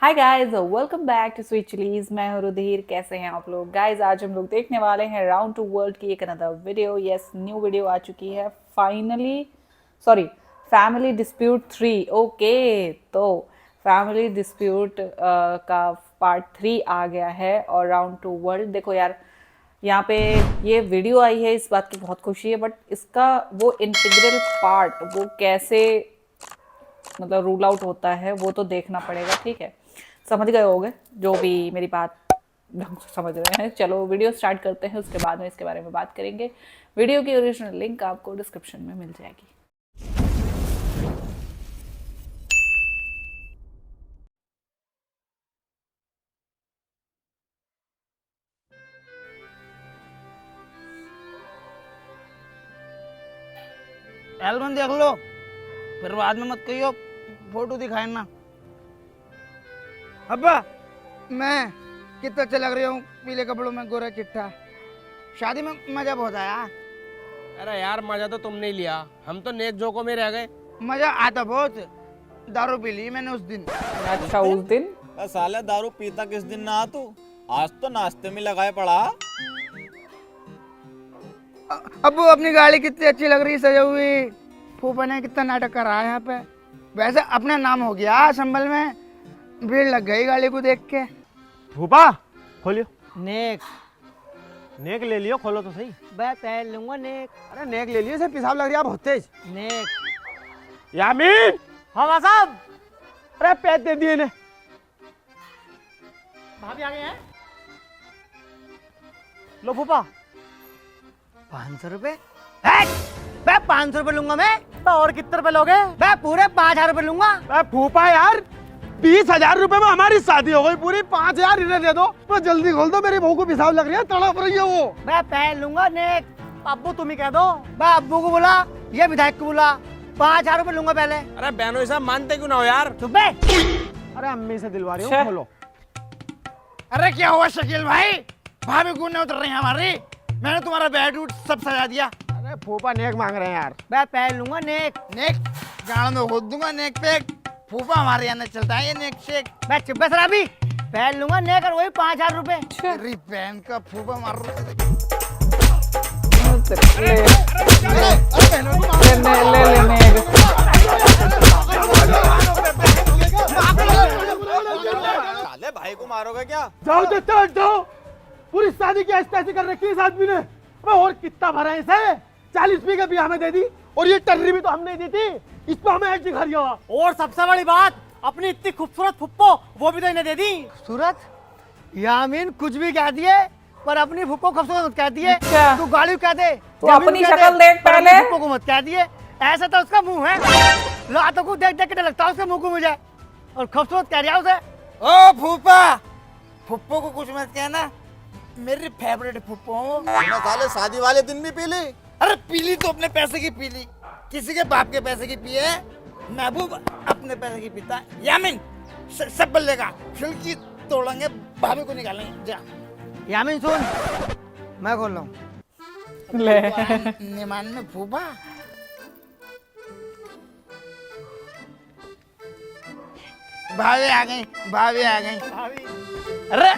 Hi guys, welcome back to Sweet Chillies. मैं हूं रुधिर। कैसे हैं आप लोग गाइस? आज हम लोग देखने वाले हैं राउंड टू वर्ल्ड की एक another video. Yes, new video आ चुकी है finally. Sorry, family dispute 3। Okay, तो फैमिली डिस्प्यूट का पार्ट 3 आ गया है और राउंड टू वर्ल्ड। देखो यार, यहाँ पे ये वीडियो आई है, इस बात की बहुत खुशी है, बट इसका वो इंटीग्रल पार्ट वो कैसे मतलब रूल आउट होता है वो तो देखना पड़ेगा। ठीक है, समझ गए होगे जो भी मेरी बात ढंग से समझ रहे हैं। चलो वीडियो स्टार्ट करते हैं, उसके बाद में इसके बारे में बात करेंगे। वीडियो की ओरिजिनल लिंक आपको डिस्क्रिप्शन में मिल जाएगी। एल्बम देख लो, फिर बाद में मत कहियो फोटो दिखाए ना। अब्बा, मैं कितना अच्छा लग रही हूँ पीले कपड़ों में, गोरा चिट्ठा। शादी में मजा बहुत आया। अरे यार, मजा तो तुम नहीं लिया, हम तो नेक जोकों में रह गए। मजा आता बहुत, दारू पी ली मैंने उस दिन। अच्छा, उस दिन साले दारू पीता किस दिन ना तू? आज तो नाश्ते में लगाए पड़ा। अब्बू, अपनी गाड़ी कितनी अच्छी लग रही, सजी हुई। फूफा ने कितना नाटक करा है यहाँ पे। वैसे अपना नाम हो गया संभल में, भीड़ लग गई गाड़ी को देख के। फूफा खोलियो। नेक नेक ले लियो, खोलो तो सही। मैं पहन लूंगा नेक। अरे नेक ले लियो, इसे पेशाब लग रहा है बहुत तेज। नेक यामीन। हाँ भाई साहब। अरे पैसे दे दिए ने। भाभी आ गए हैं। लो फूफा। 500 रुपए? 500 रुपए लूंगा मैं। और कितने रुपए लोगे? मैं पूरे 5000 रुपए लूंगा। फूफा यार, 20,000 रुपए में हमारी शादी हो गई पूरी। 5,000 इन्हें दे दो। तो जल्दी खोल दो, मेरी बहू को पेशाब लग रही है, तड़प रही है वो। मैं पहन लूंगा नेक। अब्बू तुम ही कह दो। मैं अब्बू को बोला, ये विधायक को बोला। 5000 रुपए लूंगा पहले। अरे बहनों साहब, मानते क्यों ना हो यार? चुप बे। अरे अम्मी से दिलवा रही अच्छा। हूँ, खोलो। अरे क्या हुआ शकील भाई, भाभी गुण नहीं उतर रही हमारी। मैंने तुम्हारा बेड उठ सब सजा दिया। अरे फूफा नेक मांग रहे हैं यार। मैं पहन लूंगा नेक। नेक गाड़ में खोद दूंगा नेक पे। फूफा हमारे यहाँ नहीं चलता है ये नेक शेक। मैं चुप बस रहा, पहन लूंगा नेक और वही 5000 रुपए। तेरी बहन का फूफा मार साले भाई को मारोगे क्या? जाओ देते जाओ। पूरी शादी की ऐसी कर रखी है इस आदमी ने। अबे और कितना भरा है इसे? 40 पी के भी हमें दे दी, और ये टर्री भी तो हमने दी थी। इस पर हमें ऐसी घर दिया। और सबसे बड़ी बात, अपनी इतनी खूबसूरत फुप्पो वो भी तो इन्हें दे दी। सूरत यामीन कुछ भी कह दिए, पर अपनी फुप्पो खूबसूरत मत कह दिए। अच्छा। तू गाड़ी कह दे, तू जमीन अपनी कह दे, शक्ल देख पर पहले। अपनी फुप्पो को मत कह दिए। ऐसा तो उसका मुंह है, लातों को देख देख के लगता है उसके मुंह को मुझे। और खूबसूरत कह रहा उसे। ओ फूफा, फुप्पो को कुछ मत कहना, मेरी फेवरेट फुप्पो। तूने साले शादी वाले दिन भी पी ली? अरे पीली तो अपने पैसे की पीली, किसी के बाप के पैसे की पिए। महबूब अपने पैसे की पीता। यामीन सब बल्लेगा, खिड़की तोड़ेंगे, भाभी को निकालेंगे। जा यामीन सुन, मैं खोल रहा हूँ। ले निमान में फूफा। भाभी आ गई, भाभी आ गई। अरे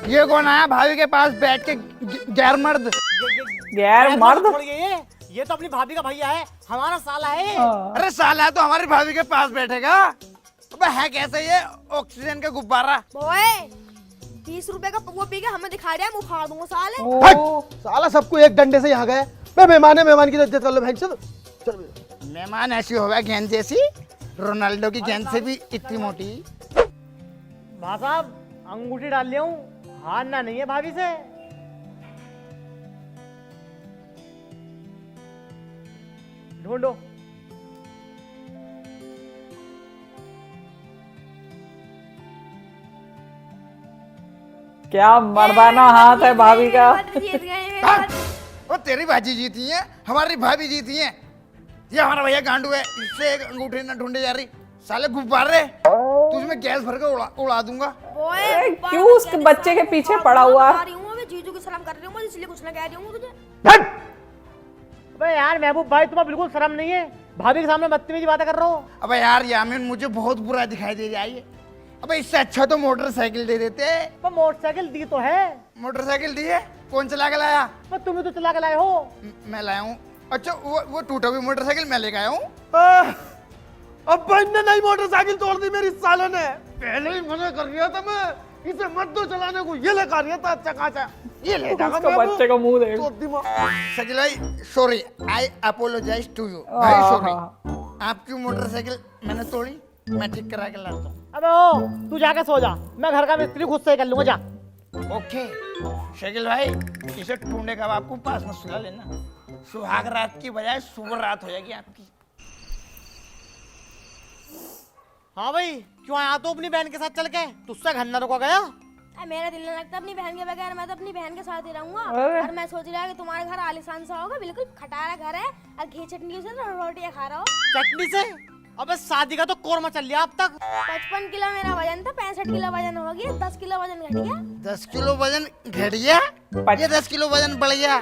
ये कौन आया भाभी के पास बैठ के? गैर मर्द। यार मर्द। ये तो अपनी भाभी का भैया है, हमारा साला है। अरे साला तो हमारी भाभी के पास बैठेगा। अबे है कैसे ये ऑक्सीजन का गुब्बारा? ओए 30 रुपए का वो पी के हमें दिखा रहा है, मुंह फाड़ दूंगा साले। हट! साला सबको एक डंडे से यहाँ गए। मैं मेहमान है, मेहमान की इज्जत कर लो। चल मेहमान ऐसी होगा गेंद जैसी, रोनाल्डो की गेंद से भी इतनी मोटी। भाई साहब, अंगूठी डाल लिया हूँ, हारना नहीं है भाभी से। ढूंढो। क्या मर्दाना हाथ है भाभी का। जीत गए हैं। हाँ, वो तेरी भाजी जीती है, हमारी भाभी जीती है। ये हमारा भैया गांडू है, इससे एक अंगूठी न ढूंढे जा रही। साले गुब्बारे, तुझमें गैस भर के उड़ा दूंगा। ओए क्यों उसके बच्चे के पीछे पड़ा हुआ? आ रही हूं, मैं जीजू की सलाम कर रही हूं, इसलिए कुछ ना कह रही हूं तुझे। अबे यार महबूब भाई, तुम्हें बिल्कुल शर्म नहीं है? भाभी के सामने बदतमीजी बातें कर रहे हो। अबे यार यामीन, मुझे बहुत बुरा दिखाई दे रहा है। अबे इससे अच्छा तो मोटरसाइकिल दे देते। पर मोटरसाइकिल दी तो है। मोटरसाइकिल दी है? कौन चला के लाया? पर तुम्हें तो चला के लाए हो। मैं लाया हूँ। अच्छा वो टूटा हुई मोटरसाइकिल मैं लेके आया हूँ। अब इनने नई मोटरसाइकिल तोड़ दी मेरी साले ने। पहले ही मना कर दिया था मैं, इसे मत दो चलाने को। ये लेकर दिया था अच्छा खासा। ये ले जाएगा उसका बच्चे का मुंह देख। शकील भाई sorry, I apologise to you. भाई सॉरी, आपकी मोटरसाइकिल मैंने तोड़ी, मैं ठीक करा के लाता हूँ। अबे ओ, तू जाके सो जा, मैं घर का मिस्त्री खुद से ही कर लूंगा, जा। ओके शकील भाई, इसे टूंडे का आपको पास में सुला लेना। सुहाग रात की बजाय शुभ रात हो जाएगी आपकी। हाँ भाई, क्यों आया तो अपनी बहन के साथ चल के? तुझसे घर न रुका गया? मेरा दिल नहीं लगता अपनी बहन के बगैर। मैं तो अपनी बहन के साथ ही रहूंगा। अरे। और मैं सोच रहा कि तुम्हारे घर आलीशान सा होगा, बिल्कुल खटारा घर है, और घी चटनी से रोटियां खा रहा हो। चटनी से? अबे शादी का तो कोरमा चल लिया अब तक। 55 किलो मेरा वजन था, 65 किलो वजन हो गया, 10 किलो वजन घट गया। 10 किलो वजन घट गया, ये 10 किलो वजन बढ़ गया।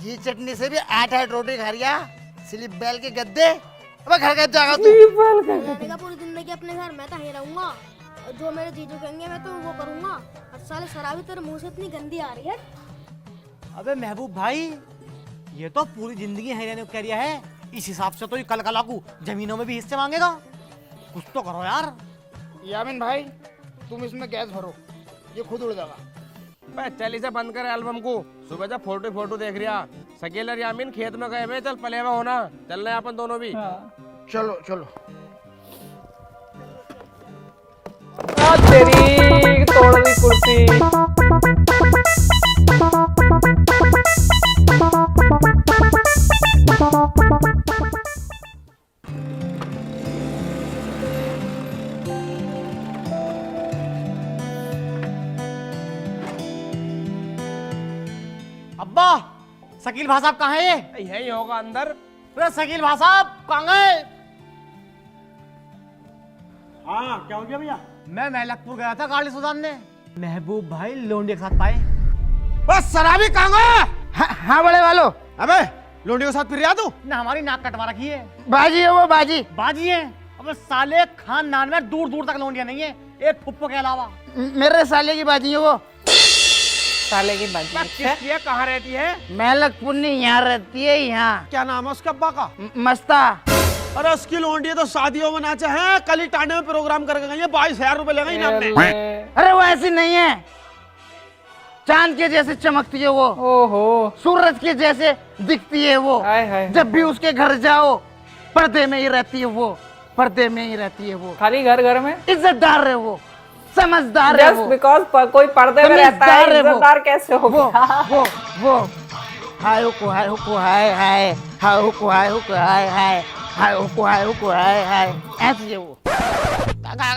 ये चटनी से भी 8-8 रोटी खा रिया। स्लिप बैल के गद्दे। अब घर का जाएगा तू। रहने का पूरी जिंदगी अपने घर, मैं तो यहीं रहूंगा। और जो मेरे जीजू कहेंगे मैं तो वो करूंगा। और साले शराबी तेरे मुंह से इतनी गंदी आ रही है। अबे महबूब भाई, ये तो पूरी जिंदगी है रहने को कह रिया है। इस हिसाब से तो ये कल कलाकू जमीनों में भी हिस्से मांगेगा। कुछ तो करो यार। यामिन भाई, तुम इसमें गैस भरो, ये खुद उड़ जाएगा। बे चल इसे बंद कर एल्बम को। सुबह जब फोटो देख रिया शकील और यामीन खेत में गए हुए, चल पलेवा होना, चल रहे अपन दोनों भी। चलो चलो। तेरी तोड़ दी कुर्सी। अब्बा, शकील भाई साहब कहाँ है? ये यही होगा अंदर। अरे शकील भाई साहब कहाँ गए? हाँ क्या हो गया भैया? मैं महलकपुर गया था गाड़ी सुधारने। महबूब भाई लोंडे के साथ पाए। बस शराबी कहाँ गए? हाँ बड़े वालों। अबे लोंडी के साथ फिर रहा तू? ना हमारी नाक कटवा रखी है। बाजी है वो, बाजी। बाजी है? अबे साले खानदान में दूर दूर तक लोंडिया नहीं है, एक फुप्पो के अलावा। मेरे साले की बाजी है वो। साले की बाजी। किसकी कहाँ रहती है? महलक पुन्नी यहाँ रहती है, यहाँ। क्या नाम है उसका अब्बा का? मस्ता। अरे उसकी लोंडी तो शादियों में नाचे हैं, कल ही टांडे में प्रोग्राम करके गई है, 22,000 रुपए लगे इनाम में। अरे वो ऐसी नहीं है, चांद के जैसे चमकती है वो। ओहो। सूरज के जैसे दिखती है वो। हाय हाय। जब भी उसके घर जाओ, पर्दे में ही रहती है वो, पर्दे में ही रहती है वो। खाली घर में इज्जतदार है वो, समझदार है जस्ट वो। बिकॉज कोई पर्दे में रहता है, समझदार है वो। इज्जतदार कैसे हो वो गया? वो हाय हुको हाय हुको हाय हाय हाय हुको हाय हुको हाय हाय हाय हुको हाय हुको हाय हाय, ऐसी है वो।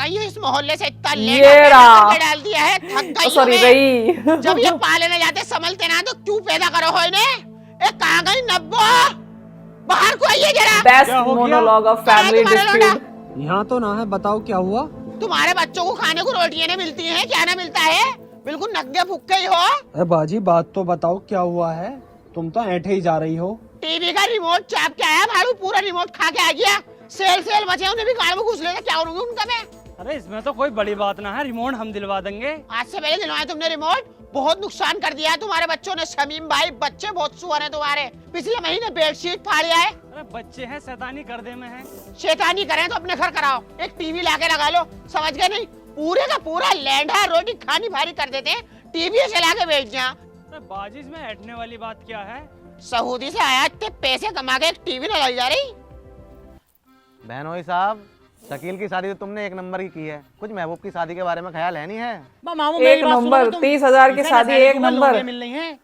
ये इस मोहल्ले से इतना ये रहा। डाल दिया है, थक गई सॉरी हूँ मैं। रही। जब ये पाले न जाते संभलते ना तो क्यों पैदा करो हो इन्हें? ए कहाँ गई नब्बो? बाहर को आइए जरा। Best monologue of family dispute. यहाँ तो ना है, बताओ क्या हुआ? तुम्हारे बच्चों को खाने को रोटियां नहीं मिलती हैं, क्या ना मिलता है? बिल्कुल नंगे भुक्के ही हो। अरे बाजी बात तो बताओ क्या हुआ है? तुम तो ऐठे ही जा रही हो। टीवी का रिमोट चाप के आया भाड़ू, पूरा रिमोट खा के आ गया। सेल बचे उन्हें भी गाड़ में घुस लेना, क्या करूंगी उनका मैं? अरे इसमें तो कोई बड़ी बात ना है, रिमोट हम दिलवा देंगे। आज से पहले दिलवाया तुमने रिमोट, बहुत नुकसान कर दिया है तुम्हारे बच्चों ने। शमीम भाई बच्चे बहुत सुअर हैं तुम्हारे, पिछले महीने बेडशीट फाड़ है। अरे बच्चे हैं, शैतानी कर दे में है। शैतानी करें तो अपने घर कराओ, एक टीवी लाके लगा लो, समझ गए नहीं? पूरे का पूरा लैंडा रोटी खानी भारी कर देते हैं, टीवी से लाके बेच जा। अरे बाजी में ऐठने वाली बात क्या है? सऊदी से आया इतने पैसे कमा के एक टीवी न लग जा रही। बहनोई साहब, शकील की शादी तो तुमने एक नंबर की है, कुछ महबूब की शादी के बारे में ख्याल है नहीं है? मामू एक मेरी बात सुनो नंबर, तो तुम। 30,000 की इसे शादी, नशे एक की नंबर। लोगे मिल रही हैं।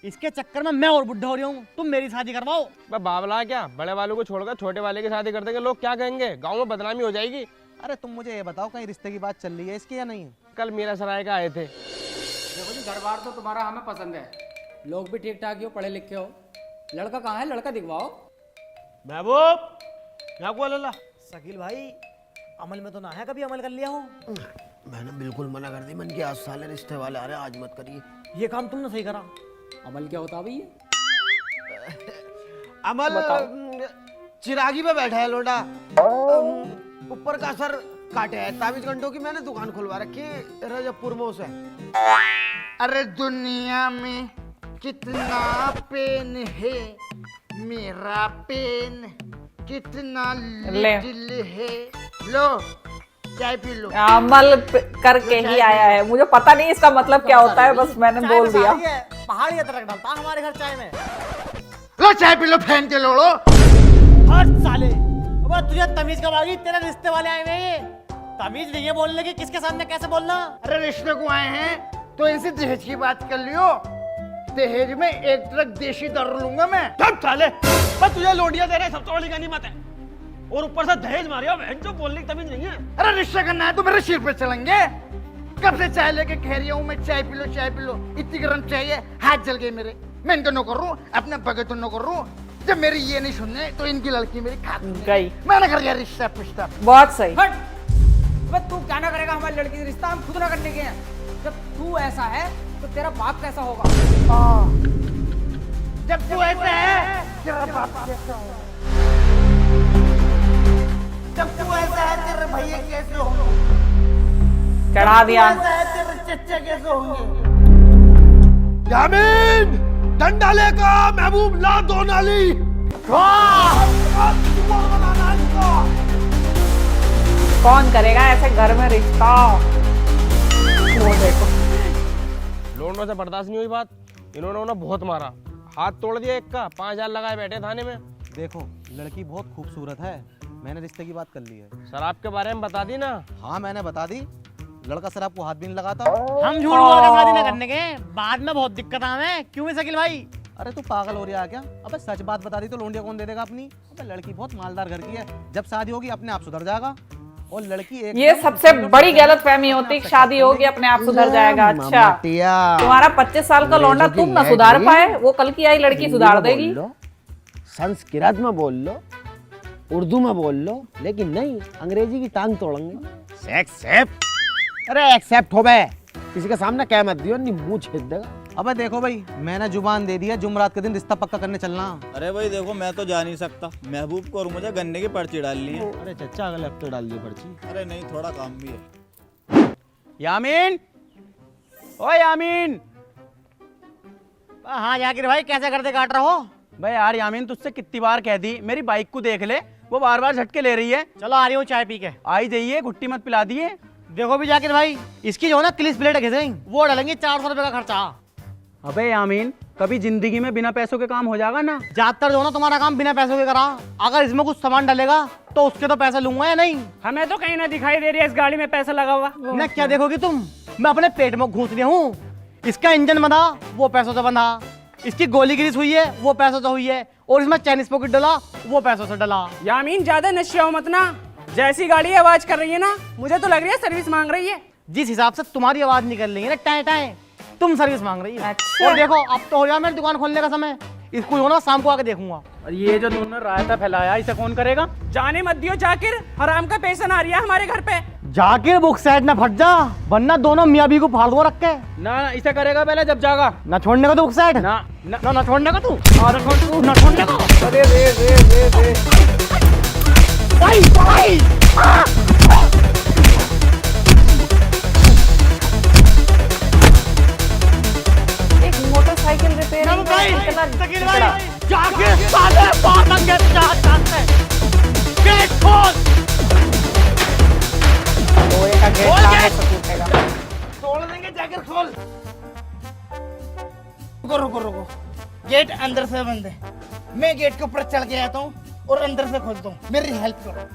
इसके चक्कर में मैं और बुढ़ा हो रही हूँ, तुम मेरी शादी करवाओ। बे बावला क्या, बड़े वालों को छोड़कर छोटे वाले की शादी कर देंगे, लोग क्या कहेंगे? गाँव में बदनामी हो जाएगी। अरे तुम मुझे ये बताओ, कहीं रिश्ते की बात चल रही है इसकी या नहीं? कल मीरा सराय का आए थे। देखो जी, घर बार तो तुम्हारा हमें पसंद है, लोग भी ठीक ठाक ही हो, पढ़े लिखे हो। लड़का कहाँ है? लड़का दिखवाओ। महबूब, यहाँ को लल्ला। शकील भाई, अमल में तो ना है, कभी अमल कर लिया हो? मैंने बिल्कुल मना कर दी, मन की आज साले रिश्ते वाले आ रहे हैं, आज मत करिए। ये काम तुमने सही करा। अमल क्या होता भैया? अमल चिरागी पे बैठा है लोटा, ऊपर का सर काटे है। ताबीज घंटों की मैंने दुकान खुलवा रखी है रजबपुर में उसे। अरे दुनिया में कितना पेन है, मेरा पेन कितना लिटिल है। लो चाय पी लो। अमल करके ही आया है, मुझे पता नहीं इसका मतलब क्या होता है, बस मैंने बोल दिया। पहाड़ी अदरक डालता हमारे घर चाय में। लो चाय पी लो, फैन के लोड़ो। हट साले, अब तुझे तमीज कब आ गई? तेरे रिश्ते वाले आए हुए हैं ये, तमीज नहीं है बोलने की, किसके सामने कैसे बोलना? अरे रिश्ते को आए हैं तो इनसे दहेज की बात कर लियो। दहेज में 1 ट्रक देशी दारू लूंगा मैं। सब साले, बस तुझे लोडिया दे रहे सबसे बड़ी गनीमत है, और ऊपर से दहेज मारिया। बहन जो बोलने की तमीज नहीं है। अरे रिश्ता करना है तो मेरे सिर पे चलेंगे। कब से चाय लेके कह रही हूँ मैं, चाय पी लो चाय पी लो। इतनी गर्म चाहिए, हाथ जल गए मेरे। मैं इनको नो कर रूं, अपने भगत नो कर रूं। जब मेरी ये नहीं सुनने तो इनकी लड़की मेरी खात गई। मैंने कर दिया रिश्ता पिश्ता। बहुत सही। हट, अबे तू क्या ना करेगा हमारी लड़की से रिश्ता, हम खुद ना करने के हैं। जब तू ऐसा है तो तेरा बाप कैसा होगा? जब तू ऐसा है तेरा बाप कैसा होगा? जब तू ऐसा है तेरे भैया कैसे होंगे? चढ़ा दिया। ऐसा है तेरे चच्चा कैसे होंगे? यामीन, डंडा लेका महबूब ला दो नाली। कौन करेगा ऐसे घर में रिश्ता? वो देखो, लोडों से बर्दाश्त नहीं हुई बात, इन्होंने उन्हें बहुत मारा, हाथ तोड़ दिया एक का, 5,000 लगाए बैठे थाने में। देखो लड़की बहुत खूबसूरत है, मैंने रिश्ते की बात कर ली है। शराब के बारे में बता दी ना? हाँ मैंने बता दी, लड़का शराब को हाथ भी नहीं लगाता। हम झूठ बोल के शादी ना करने के, बाद में बहुत दिक्कत आवे। क्यों है शकील भाई? अरे तू पागल हो रहा है क्या? अबे सच बात बता दी तो लोंडिया कौन दे देगा अपनी? अबे लड़की बहुत मालदार घर की है, जब शादी होगी अपने आप सुधर जाएगा। और लड़की एक ये सबसे बड़ी गलतफहमी होती है, शादी होगी अपने आप सुधर जाएगा। अच्छा, तुम्हारा 25 साल का लौंडा तुम ना सुधार पाए, वो कल की आई लड़की सुधार देगी। संस्कृत में बोल लो, उर्दू में बोल लो, लेकिन नहीं, अंग्रेजी की टांग तोड़ेंगे। एक्सेप्ट, अरे एक्सेप्ट हो बे, किसी के सामने कह मत दियो, नहीं मुंह छेद देगा। अबे देखो भाई, मैंने जुबान दे दी है, जुमरात के दिन रिश्ता पक्का करने चलना। अरे भाई देखो, मैं तो जा नहीं सकता, महबूब को और मुझे गन्ने की पर्ची डालनी है। अरे चचा अगले हफ्ते डाल दी पर्ची। अरे नहीं, थोड़ा काम भी है। यामीन, ओ यामीन। हाँ जाकिर भाई, कैसे करते काट रहे हो? भाई यार यामीन, तुझसे कितनी बार कह दी मेरी बाइक को देख ले, वो बार बार झटके ले रही है। चलो आ रही हूँ चाय पी के। आई जाइए, घुट्टी मत पिला दिए। देखो भी जाकिर भाई, इसकी जो ना क्लिस प्लेट घिसेंगी, वो डालेंगे 400 रुपए का खर्चा। अबे यामीन, कभी जिंदगी में बिना पैसों के काम हो जाएगा ना? ज्यादातर जो ना तुम्हारा काम बिना पैसों के करा। अगर इसमें कुछ सामान डालेगा तो उसके तो पैसे लूंगा या नहीं? हमें तो कहीं ना दिखाई दे रही है इस गाड़ी में पैसा लगा हुआ। ना क्या देखोगी तुम? मैं अपने पेट में घूस रही हूँ। इसका इंजन बंधा, वो पैसों से बंधा। इसकी गोली ग्रीस हुई है, वो पैसों से हुई है। और इसमें चाइनीज पॉकेट डला, वो पैसों से डला। यामीन ज्यादा नशे हो मत ना, जैसी गाड़ी आवाज कर रही है ना, मुझे तो लग रही है सर्विस मांग रही है। जिस हिसाब से तुम्हारी आवाज निकल रही है ना, टाए टाए, तुम सर्विस मांग रही है। अच्छा। और देखो अब तो हो गया मेरी दुकान खोलने का समय। इसको जो ना शाम को आके देखूंगा। और ये जो तुमने रायता फैलाया, इसे कौन करेगा? जाने मत दियो जाकिर, हराम का पैसा ना आ रही है हमारे घर पे। जाकिर बुक साइड ना फट जा, वरना दोनों मियाँ भी को फाड़ दो रख के। ना ना, इसे करेगा पहले जब जागा। ना छोड़ने का तू बुक साइड, ना ना छोड़ने का तू, ना छोड़ने का। अरे रे भाई भाई एक मोटरसाइकिल रिपेयरिंग शकील भाई, जाके साले बातंगे चाहते गेट खोल। लोहे का गेट कहाँ से टूटेगा? तोड़ देंगे जाकर, खोल। रुको रुको रुको, गेट अंदर से बंद है। मैं गेट के ऊपर चढ़ के आता हूँ और अंदर से खोलता हूँ, मेरी हेल्प करो।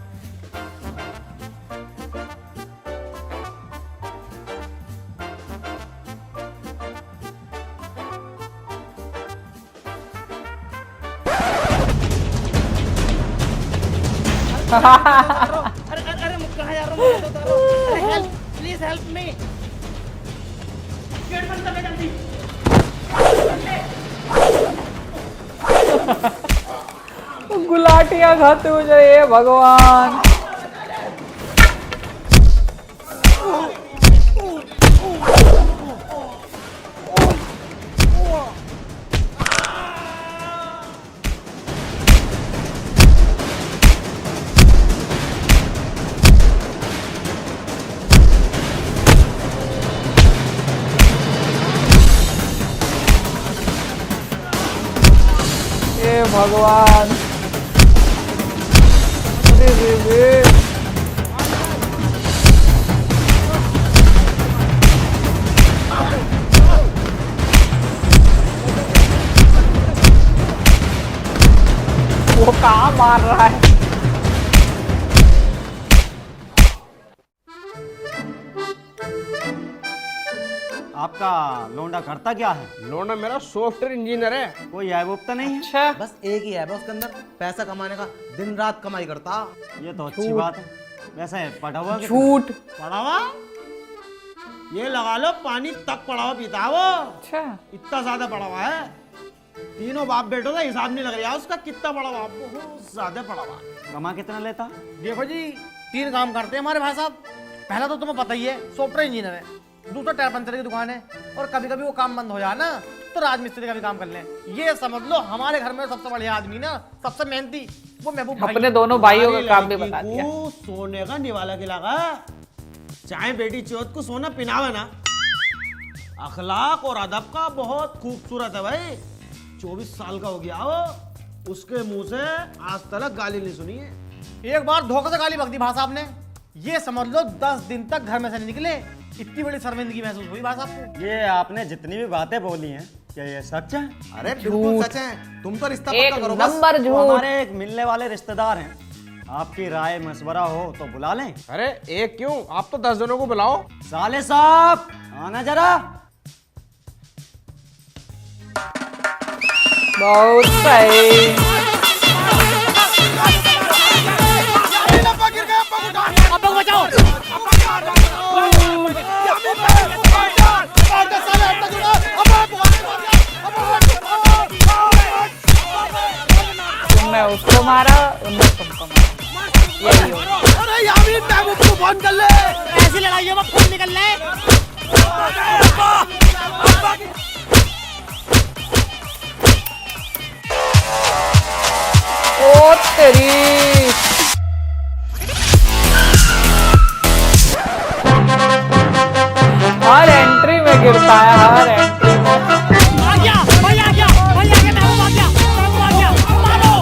अरे अरे अरे कहाँ जा रहा हूँ? अरे help, please help me. Gate बंद कर जल्दी। गुलाटियां खाते हुए जाइए भगवान। भगवान, अरे रे रे। वो कहाँ मार रहा है? आपका लोंडा करता क्या है? लोना मेरा सॉफ्टवेयर इंजीनियर है। कोई ऐब तो नहीं है? अच्छा, बस एक ही है उसके अंदर पैसा कमाने का, दिन रात कमाई करता। ये तो अच्छी बात है। वैसे पढ़ा हुआ कितना? झूठ। पढ़ा हुआ? ये लगा लो पानी तक पढ़ा हुआ पीता है वो। अच्छा, इतना ज्यादा पढ़ा हुआ है। तीनों बाप बेटों का हिसाब नहीं लग रहा उसका कितना पढ़ा हुआ, बहुत ज्यादा पढ़ा हुआ। कमा कितना लेता? देखो जी, 3 काम करते हैं हमारे भाई साहब। पहला तो तुम्हें पता ही है, सॉफ्टवेयर इंजीनियर है। दूसरा टायर पंचर की दुकान है, और कभी कभी वो काम बंद हो जाए ना तो राजमिस्त्री का भी काम कर लें। ये समझ लो हमारे घर में सबसे बढ़िया आदमी ना, सबसे मेहनती, वो महबूब भाई। अपने दोनों भाइयों का काम भी लड़की बता दिया। को सोने का निवाला खिलागा। चाहे बेटी चौथ को सोना पिनावे ना, अखलाक और अदब का बहुत खूबसूरत है भाई। 24 साल का हो गया वो, उसके मुंह से आज तक गाली नहीं सुनी है। एक बार धोखे से गाली बक दी भाई साहब ने, ये समझ लो 10 दिन तक घर में से नहीं निकले। इतनी बड़ी शर्मिंदगी महसूस हुई भाई साहब को। ये आपने जितनी भी बातें बोली हैं, क्या ये सच है? अरे बिल्कुल सच है, तुम तो रिश्ता एक पक्का करो बस। नंबर तो झूठ। हमारे एक मिलने वाले रिश्तेदार हैं, आपकी राय मशवरा हो तो बुला लें। अरे एक क्यों, आप तो 10 जनों को बुलाओ। साले साहब आना जरा। बहुत सही। तुमने उसको मारा, उनने तुमको मारा, यही हो। अरे यामीन, महबूब को फोन कर ले, ऐसी लड़ाइयों में खून निकल ले। ओ तेरी, हर एंट्री में गिरता है, हर एंट्री में। आ गया भाई, आ गया भाई, आ गया, महबूब आ गया, महबूब आ गया। मारो मारो,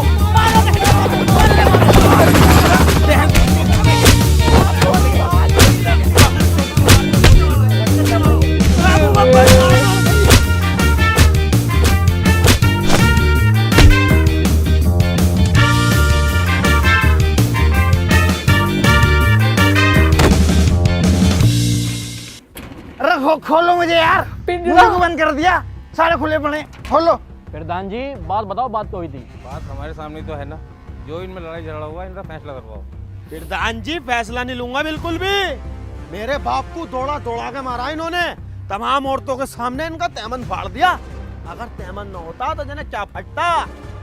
अरे खोलो मुझे यार, मुझे को बंद कर दिया, सारे खुले पड़े, खोलो। प्रधान जी बात बताओ, बात तो हुई थी। बात हमारे सामने तो है ना, जो इनमें लड़ाई झगड़ा हुआ इनका फैसला करवाओ। प्रधान जी फैसला नहीं लूंगा बिल्कुल भी। मेरे बाप को दौड़ा दौड़ा के मारा इन्होंने, तमाम औरतों के सामने इनका तैमन फाड़ दिया। अगर तैमन न होता तो जने क्या फटता।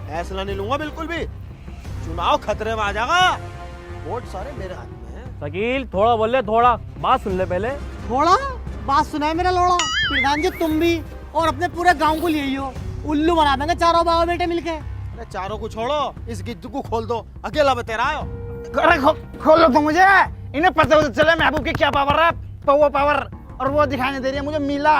फैसला नहीं लूंगा बिल्कुल भी, चुनाव खतरे में आ जाएगा। वोट सारे मेरे हाथ में है। शकील थोड़ा बोले, थोड़ा बात सुन ले पहले। थोड़ा बात सुनाए मेरा लोड़ा। प्रधान जी तुम भी और अपने पूरे गांव को लिए हो, उल्लू बना देंगे चारों बाबा बेटे मिलके। अरे चारों को छोड़ो, इस गिद्ध को खोल दो, अकेला बतेरा आयो। अरे खोलो तो मुझे, इन्हें पता तो चले महबूब की क्या पावर है, पवा पावर, और वो दिखाई नहीं दे रही है मुझे। मीला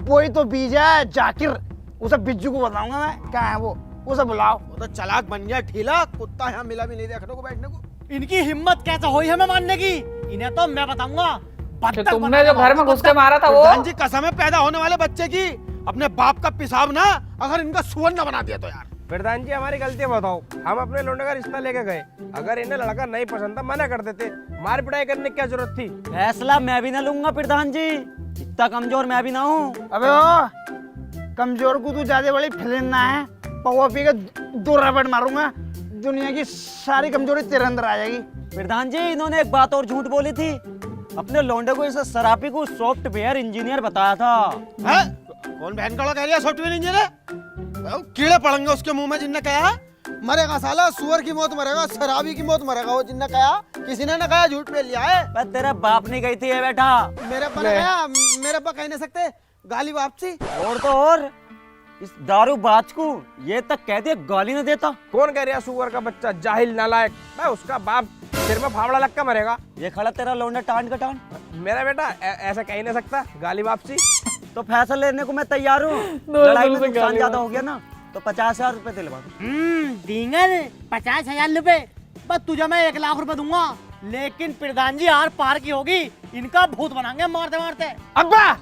वही तो बीज है, जाकिर, उसे बिज्जू को बताऊंगा मैं क्या है वो, उसे बुलाओ। वो तो चालाक बन गया ढीला, कुत्ता यहाँ मिला भी नहीं देखने को बैठने को। इनकी हिम्मत कैसे हुई हमें मानने की, इन्हें तो मैं बताऊंगा। तो तुमने जो घर में घुस के मारा था वो? प्रधान जी कसम है पैदा होने वाले बच्चे की, अपने बाप का पेशाब ना अगर इनका सुअर न बना दिया तो यार। प्रधान जी हमारी गलतियां बताओ, हम अपने लौंडे का रिश्ता लेके गए, अगर इन्हें लड़का नहीं पसंद था मना कर देते, मार पिटाई करने की क्या जरूरत थी। फैसला मैं भी ना लूंगा प्रधान जी, इतना कमजोर मैं भी ना हूँ। अबे ओ कमजोर को तू ज्यादा बड़ी फिल्म ना है, पवा पी के 2 रबड़ मारूंगा, दुनिया की सारी कमजोरी तेरे अंदर आ जाएगी। प्रधान जी इन्होंने एक बात और झूठ बोली थी, अपने लौंडे को इस सरापी को सॉफ्टवेयर इंजीनियर बताया था। है? कौन बहन का कह रही है सॉफ्टवेयर इंजीनियर? कीड़े पड़ेंगे उसके मुंह में जिनने कहा। मरेगा साला, सुअर की मौत मरेगा, शराबी की मौत मरेगा वो जिनने कहा। किसी ने ना कहा, झूठ पे लिया है। बस तेरा बाप नहीं गई थी ये बेटा। मेरे पर गया, मेरे पर कह नहीं सकते, गाली वापसी। और तो और इस दारू बाज को ये तक कह दिया गाली न देता। कौन कह रहा सुअर का बच्चा, जाहिल नालायक, मैं उसका बाप सिर में फावड़ा लग कर मरेगा। ये खड़ा तेरा लौंडा टांड का टांड। मेरा बेटा ऐसा कह ही नहीं सकता, गाली वापसी। तो फैसला लेने को मैं तैयार हूँ, लड़ाई में नुकसान ज्यादा हो गया ना तो 50,000 रुपए दिलवा दो। देंगे 50,000 रुपए, बस तुझे मैं 1 लाख रुपए दूंगा, लेकिन प्रधान जी आर पार की होगी, इनका भूत बनाएंगे मारते मारते। अब्बा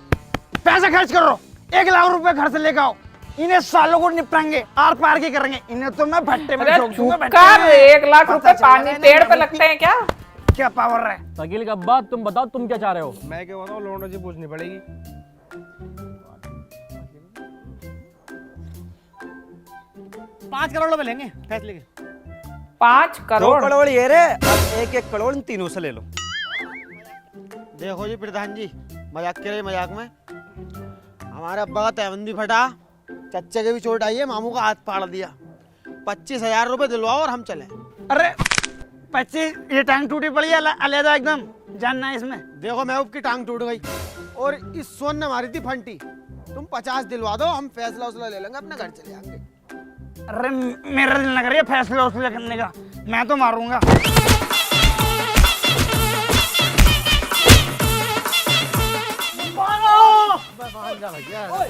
पैसा खर्च करो, 1 लाख रुपए घर से लेकर आओ, इन्हें सालों को निपटाएंगे, आर पार के करेंगे, इन्हें तो मैं भट्टे में ठोक दूंगा। भट्टे में 1 लाख रुपए पानी पेड़ पे लगते हैं क्या? क्या पावर है? शकील का अब्बा तुम बताओ तुम क्या चाह रहे हो? मैं क्या बताऊँ, लौंडों से पूछनी पड़ेगी। 5 करोड़ रुपए लेंगे फैसले के। 5 2 करोड़? करोड़ ये रे, अब 1-1 करोड़ इन तीनों से ले लो। देखो जी प्रधान जी, मजाक के रहे मजाक में, हमारे अब्बा का तैमन भी फटा, चच्चे के भी चोट आई है, मामू का हाथ फाड़ दिया। 25,000 रुपए दिलवाओ और हम चले। अरे 25, ये टांग टूटी पड़ी है अलहदा एकदम, जानना है इसमें। देखो महबूब की टांग टूट गई और इस सोन ने मारी थी फंटी, तुम 50 दिलवा दो, हम फैसला उसला ले लेंगे, अपने घर चले जाएंगे। अरे मेरा दिल न करिए फैसला उसला करने का, मैं तो मारूंगा।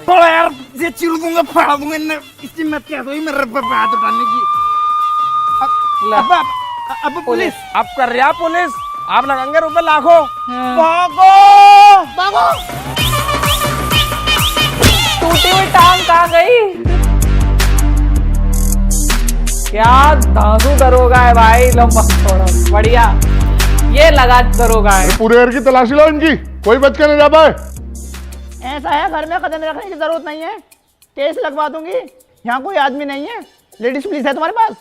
थोड़ा यार ये चिर दूंगा, फाड़ दूंगा, इन्हें इसकी मत कह दो ही मेरे पे हाथ उठाने की। अब पुलिस अब कर रहा पुलिस, आप लगाएंगे रुपए लाखों। भागो भागो। टूटी हुई टांग कहाँ गई? क्या धांसू दरोगा है भाई, लंबा थोड़ा बढ़िया, ये लगा दरोगा है। पूरे घर की तलाशी लो इनकी, कोई बच के नहीं जा पाए। ऐसा है, घर में कदम रखने की जरूरत नहीं है, केस लगवा दूंगी। यहाँ कोई आदमी नहीं है, लेडीज पुलिस है तुम्हारे पास?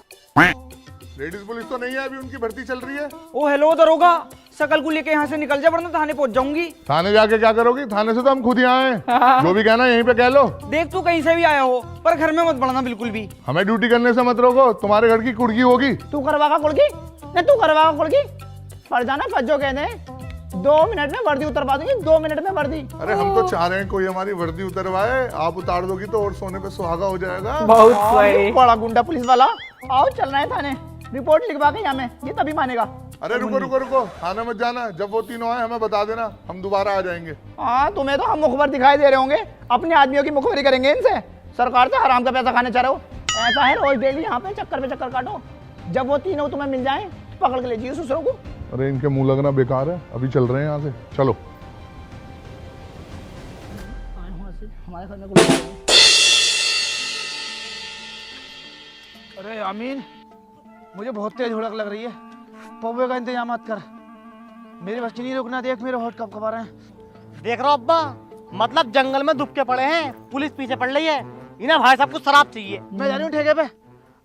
लेडीज पुलिस तो नहीं है, अभी उनकी भर्ती चल रही है। ओ हेलो दरोगा, शकल को लेके यहाँ से निकल जा वरना थाने पहुंच जाऊंगी। थाने जाके क्या करोगी? थाने से तो हम खुद ही आए हैं, जो भी कहना यहीं पे कह लो। देख तू कहीं से भी आया हो, पर घर में मत बढ़ना बिल्कुल भी। हमें ड्यूटी करने से मत रोको, तुम्हारे घर की कुड़की होगी। तू करवागा कुड़की? नहीं तू करवागा कुड़की, पड़ जाना फज्जो कहने। 2 मिनट में वर्दी उतरवा दूंगी, 2 मिनट में वर्दी। अरे हम तो चाह रहे हैं कोई हमारी वर्दी उतरवाए, आप उतार दोगी तो और सोने पे सुहागा हो जाएगा। बहुत सही। बड़ा गुंडा पुलिस वाला, आओ चल रहे हैं थाने, रिपोर्ट लिखवा के यहाँ में, ये तभी मानेगा। अरे रुको रुको रुको, थाने मत जाना, जब वो तीनों आए हमें बता देना, हम दोबारा आ जाएंगे। हाँ तुम्हें तो हम मुखबर दिखाई दे रहे होंगे, अपने आदमियों की मुखबरी करेंगे इनसे। सरकार से हराम का पैसा खाने चाह रहे हो, ऐसा है रोज डेली यहाँ पे चक्कर काटो, जब वो तीनों तुम्हें मिल जाए पकड़ के ले जाइए दूसरों को। अरे इनके मुंह लगना बेकार है, अभी चल रहे हैं यहाँ से, चलो। हमारे घर में अरे अमीन, मुझे बहुत तेज हुड़क लग रही है, पौवे का इंतजाम मत कर, मेरी बच्ची नहीं रुकना। देख मेरे होठ कब कब आ रहे हैं। देख रहा अब्बा, मतलब जंगल में दुबके पड़े हैं, पुलिस पीछे पड़ रही है, इन्हें भाई साहब कुछ शराब चाहिए। मैं जा रही हूँ ठेके पे,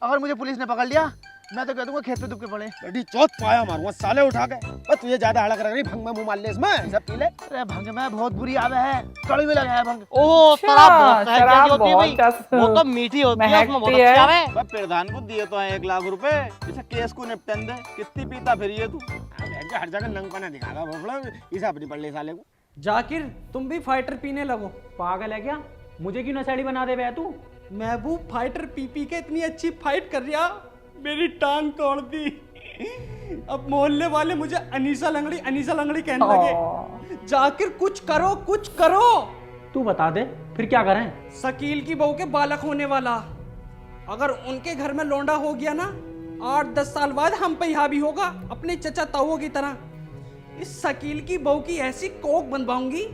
अगर मुझे पुलिस ने पकड़ लिया मैं तो कह दूंगा खेत पे दुबके पड़े। लड़ी चौथ पाया मारूंगा साले उठा के। बस तुझे ज्यादा हड़क रही, भंग में मुंह मार ले इसमें, सब पी ले। अरे भंग में बहुत बुरी आवे है, कड़ी में लगा है भंग। ओह शराब बहुत शराब महंगी होती है भाई, बहुत वो तो मीठी होती है, उसमें बहुत महकती है। अच्छी आवे। प्रधान को दिए तो है 1 लाख रुपए, इसे केस को निपटन दे, कितनी पीता फिर ये तू? हर जगह नंगपना दिखागा भोपड़ा, इसे अपनी पड़ ले साले को। जाकिर तुम भी फाइटर पीने लगो, पागल है क्या? मुझे क्यों नशेड़ी बना दे बे तू? महबूब फाइटर पी पी के इतनी अच्छी फाइट कर रहा, मेरी टांग तोड़ दी। अब मोहल्ले वाले मुझे अनीसा लंगड़ी कहने लगे। जाकिर कुछ करो कुछ करो। तू बता दे फिर क्या करें? शकील की बहू के बालक होने वाला, अगर उनके घर में लौंडा हो गया ना, 8-10 साल बाद हम पे यहाँ भी होगा, अपने चचा ताऊ की तरह। इस शकील की बहू की ऐसी कोक बनवाऊंगी,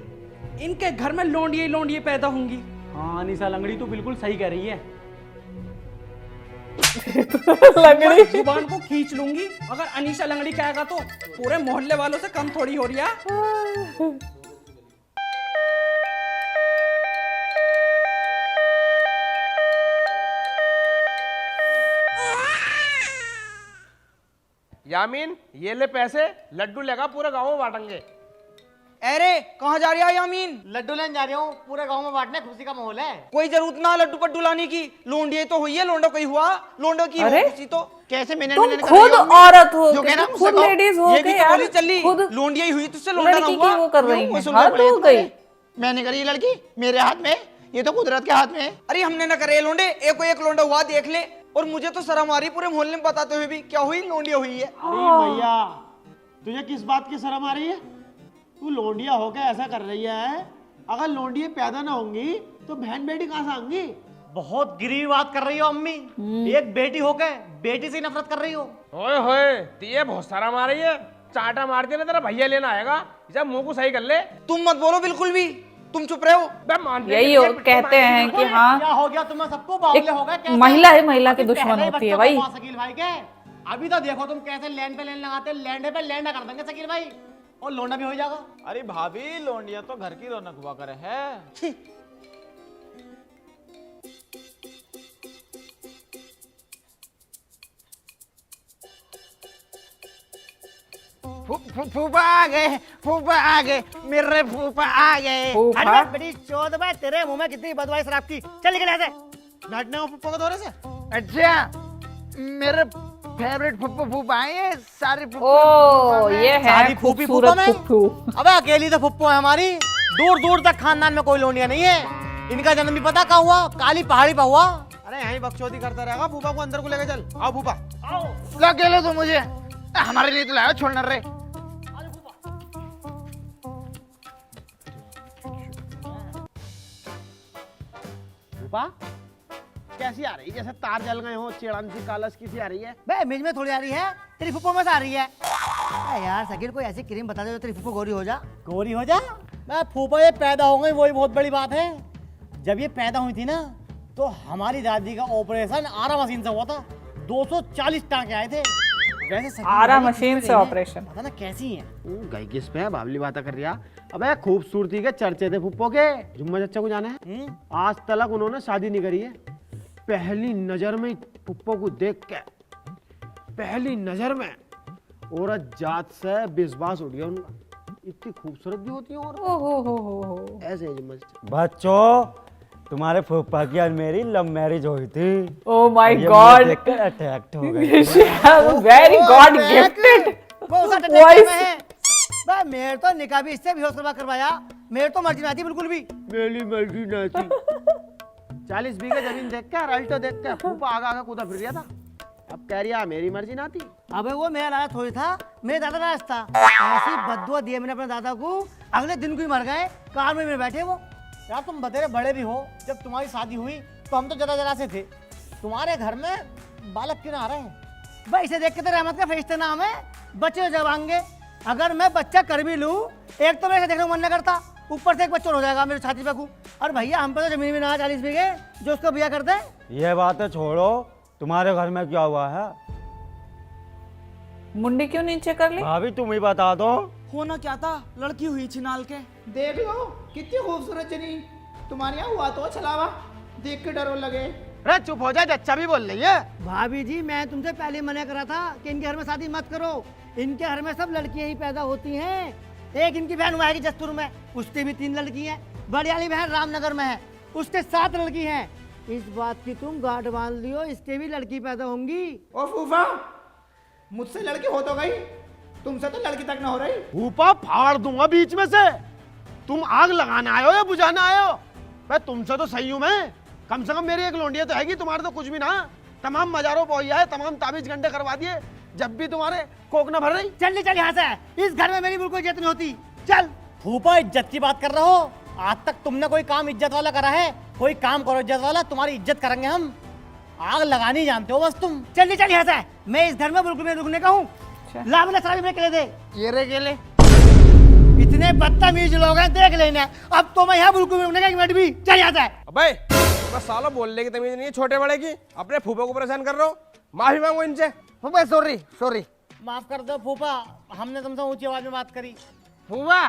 इनके घर में लौंडिये पैदा होंगी। हाँ अनीसा लंगड़ी तू बिल्कुल सही कह रही है। लंगड़ी जुबान को खींच लूंगी, अगर अनीसा लंगड़ी कहेगा तो पूरे मोहल्ले वालों से कम थोड़ी हो रही है। यामीन ये ले पैसे, लड्डू लेगा पूरे गांव में बांटेंगे। अरे कहाँ जा रही है यामीन? लड्डू लेने जा रही हूँ, पूरे गांव में बांटने, खुशी का माहौल है। कोई जरूरत ना लड्डू पड्डू लाने की, लोंडिये तो हुई है, लोंडा कोई हुआ, लोंडा की अरे? खुशी तो कैसे मैंने तुम खुद औरत हो, जो कहना मुझसे खुद कहो, लेडीज हो ये भी के तो यार, बोली चली, खुद लोंडिया ही हुई तुझसे लोंडा ना लड़की हुआ। की वो कर रही क्यों? है, सुन ले हद पड़े हो गई। मैंने करी ये लड़की, मेरे हाथ में, ये तो कुदरत के हाथ में है। अरे हमने ना करे लोंडे, एक लोंडा हुआ देख ले, और मुझे तो शर्म आ रही पूरे मोहल्ले में बताते हुए भी, क्या हुई लोंडिया हुई है। अरे भैया तुझे किस बात की शर्म आ रही है? तू लोंडिया होकर ऐसा कर रही है, अगर लोंडिये पैदा ना होंगी तो बहन बेटी कहाँ से आएंगी? बहुत गिरी बात कर रही हो अम्मी। एक बेटी होके बेटी से नफरत कर रही हो। ओए होए ये बहुत सारा मारी है, चाटा मार दिया ना तेरा भैया लेना आएगा, जब मुंह को सही कर ले। तुम मत बोलो बिल्कुल भी, तुम चुप रहे हो। यही कहते हैं कि हाँ क्या हो गया तुम्हें सबको बावले हो गए? एक महिला है, महिला के दुश्मन होती है भाई। शकील भाई के अभी तो देखो तुम कैसे लैंड पे लैंड लगाते, लैंड पे लैंड कर देंगे शकील भाई, और लोंडा भी हो जाएगा। अरे भाभी लोंडिया तो घर की रौनक हुआ करे है। फूफा आ गए, फूफा आ गए, मेरे फूफा आ गए। फूफा? अरे बड़ी चौध भाई, तेरे मुंह में कितनी बदवाई शराब की। चल निकल यहाँ से। बैठने हो फुप्पो के दौरे से। अच्छा, मेरे फेवरेट फूफा फूफा आए हैं, सारे फूफा। ओ ये है सारी फूफी फूफा खूबसूरत में? फुफ्फू। अबे अकेली तो फुप्पो है हमारी, दूर दूर तक खानदान में कोई लोंडिया नहीं है। इनका जन्म भी पता कहाँ हुआ? काली पहाड़ी पर हुआ। अरे यहीं बकचोदी करता रहेगा, फूफा को अंदर को लेके चल। आओ फूफा। लगे लो तो मुझे, हमारे लिए तो लाया छोड़ना रे। फूफा कैसी आ रही, जैसे तार जल गए हो, चिड़न सी कालस की सी आ रही है। बे मिज में थोड़ी आ रही है, तेरी फुप्पो में से आ रही है। यार शकील कोई ऐसी क्रीम बता दे जो तेरी फुप्पो गोरी हो जा। गोरी हो जा? मैं फूफा ये पैदा हो गई वही बहुत बड़ी बात है। जब ये पैदा हुई थी ना तो हमारी दादी का ऑपरेशन आरा मशीन से हुआ था। 240 टाँके आए थे। वैसे शकील आरा भाई मशीन किस से पे हैं? ऑपरेशन। पता ना कैसी हैं। गई किस पे है, बावली बातें कर रही है। अबे खूबसूरती के चर्चे थे फुप्पो के। जुम्मा चचा को जाना है, आज तक उन्होंने शादी नहीं करी है। पहली नजर में फुप्पो को देख के, पहली नजर में औरत जात से विश्वास उठ गया उनका। इतनी खूबसूरत भी होती है और हो। ऐसे है जुम्मा चचा। बच्चों तुम्हारे फूफा की और मेरी लव मैरिज हुई थी। ओ माय ये गॉड, मुझे देखकर अट्रैक्ट हो गई। वेरी गॉड गिफ्टेड वो उसका वॉइस। में है। बे मेरे तो निकाह भी इससे बेहोश करवाया। मेरे तो मर्जी ना थी बिल्कुल भी। मेरी मर्जी ना थी। 40 बीघे जमीन देख के, अल्टो देख के फूफा आगा आगा कूदा फिर रहा था। अब कह रही मेरी मर्जी ना थी। अबे वो मेरा लाया थोड़ी था, मेरे दादा का रास्ता। ऐसी बद्दुआ दिए मैंने अपने दादा को, अगले दिन को ही मर गए। कार में बैठे वो। यार तुम बतेरे बड़े भी हो, जब तुम्हारी शादी हुई तो हम तो जरा जरा से थे। तुम्हारे घर में बालक क्यों ना आ रहे हैं? भाई इसे देख के तो रहमत का फरिश्ता नाम है। बच्चे जब आएंगे, अगर मैं बच्चा कर भी लूं, एक तो मेरे देखने को मन नहीं करता, ऊपर से एक बच्चा हो जाएगा मेरे छाती पे को। और भैया हम पे तो जमीन में ना 40 बीघे जो उसको बिया कर दे। ये बातें छोड़ो, तुम्हारे घर में क्या हुआ है? मुंडी क्यों नीचे कर ली? भाभी तुम ही बता दो। होना क्या था, लड़की हुई छिनाल के। देख लो कितनी खूबसूरत जनी, तुम्हारे यहाँ हुआ तो छलावा, देख के डरो लगे। अरे चुप हो जा, चचा भी बोल रही है। भाभी जी मैं तुमसे पहले मना करा था कि इनके घर में शादी मत करो। इनके घर में सब लड़कियां ही पैदा होती हैं। एक इनकी बहन हुआ है जस्तुर में, उसके भी 3 लड़की हैं। बड़ी वाली बहन रामनगर में है, उसके 7 लड़की हैं। इस बात की तुम गांठ बांध लियो, इसके भी लड़की पैदा होंगी। ओ फूफा, मुझसे लड़की हो तो गई, तुमसे तो लड़की तक ना हो रही। फूफा फाड़ दूंगा बीच में से। तुम आग लगाने आए हो या बुझाने आए हो? मैं तुमसे तो सही हूं मैं। कम से कम मेरी एक लोंडिया तो हैगी, तुम्हारे तो कुछ भी ना। तमाम मजारों पहुंचा है, तमाम ताबीज घंटे करवा दिए, जब भी तुम्हारे कोक न भर रही। चल चल यहाँ से, इस घर में मेरी बिल्कुल इज्जत नहीं होती। चल। फूफा इज्जत की बात कर रहे हो? आज तक तुमने कोई काम इज्जत वाला करा है? कोई काम करो इज्जत वाला, तुम्हारी इज्जत करेंगे हम। आग लगानी जानते हो बस तुम। चल चल यहाँ से, मैं इस घर में बिल्कुल नहीं रुकने का हूँ। ला मुझे शराबी में केले दे। ये रे केले। इतने बदतमीज लोग हैं, देख लेना। अब तो मैं यहाँ बिल्कुल नहीं रुकने का, एक मिनट भी। चल यहाँ से। अबे बस सालों बोलने की तमीज नहीं है, छोटे बड़े की। अपने फूफा को परेशान कर रहे हो, माफी मांगो इनसे। फूफा सॉरी सॉरी। माफ कर दो फूफा, हमने तुमसे ऊंची आवाज में बात करी। फूफा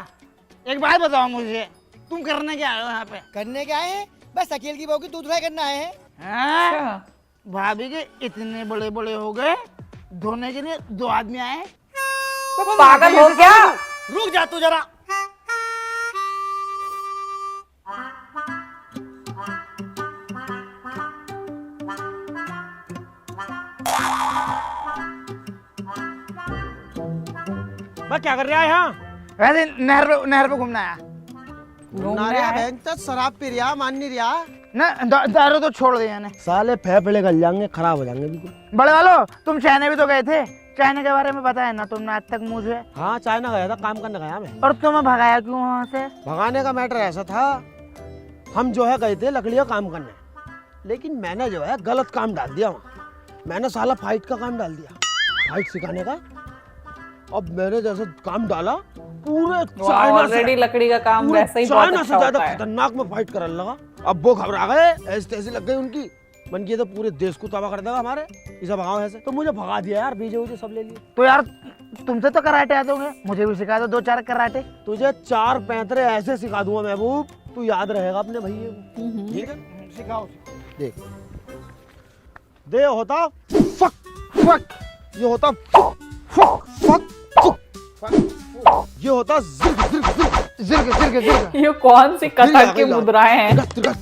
एक बात बताओ मुझे, तुम करने क्या आए हो यहाँ पे? करने क्या है? बस शकील की बहू की दूध फ्राई करना है। हाँ? भाभी के इतने बड़े बड़े हो गए, धोने के लिए 2 आदमी आए। पागल हो क्या? रुक जा तू जरा। मैं क्या कर रहा है यहाँ? वैसे नहर पे घूमना आया। शराब पी रिया, मान नहीं रिया ना, दारू तो छोड़ दिया ने। साले फेफड़े गल जाएंगे, खराब हो जाएंगे बिल्कुल। बड़े वालों, तुम चाइना भी तो गए थे, चाइना के बारे में पता है ना तुमने आज तक मुझे? हाँ चाइना गया था, काम करने गया मैं। और तुम्हें भगाया क्यों वहाँ से? भगाने का मैटर ऐसा था, हम जो है गए थे लकड़ियों काम करने। लेकिन मैंने जो है गलत काम डाल दिया वहाँ। मैंने साला फाइट का काम डाल दिया, फाइट सिखाने का। अब मैंने जैसे काम डाला पूरे ऑलरेडी लकड़ी का काम वैसे ही बहुत अच्छा होता है। खतरनाक में फाइट करने लगा। अब वो घबरा गए, ऐसी तैसी लग गई उनकी। मन किया तो पूरे देश को तबाह कर देगा हमारे, इसे भगाओ ऐसे। तो मुझे भगा दिया यार, बीजे उजे सब ले लिए। तो यार तुमसे तो कराटे आते होंगे, मुझे भी सिखा दो 2-4 कराटे। तुझे 4 पैंतरे ऐसे सिखा दूंगा महबूब, तू याद रहेगा अपने भैया को। ठीक है, सिखाओ। देख, दे होता फक फक, ये होता फक फक फक फक, ये होता जिर्ग जिर्ग जिर्ग जिर्ग जिर्ग जिर्ग। ये कौन सी कथक की मुद्राएं हैं? तिरगा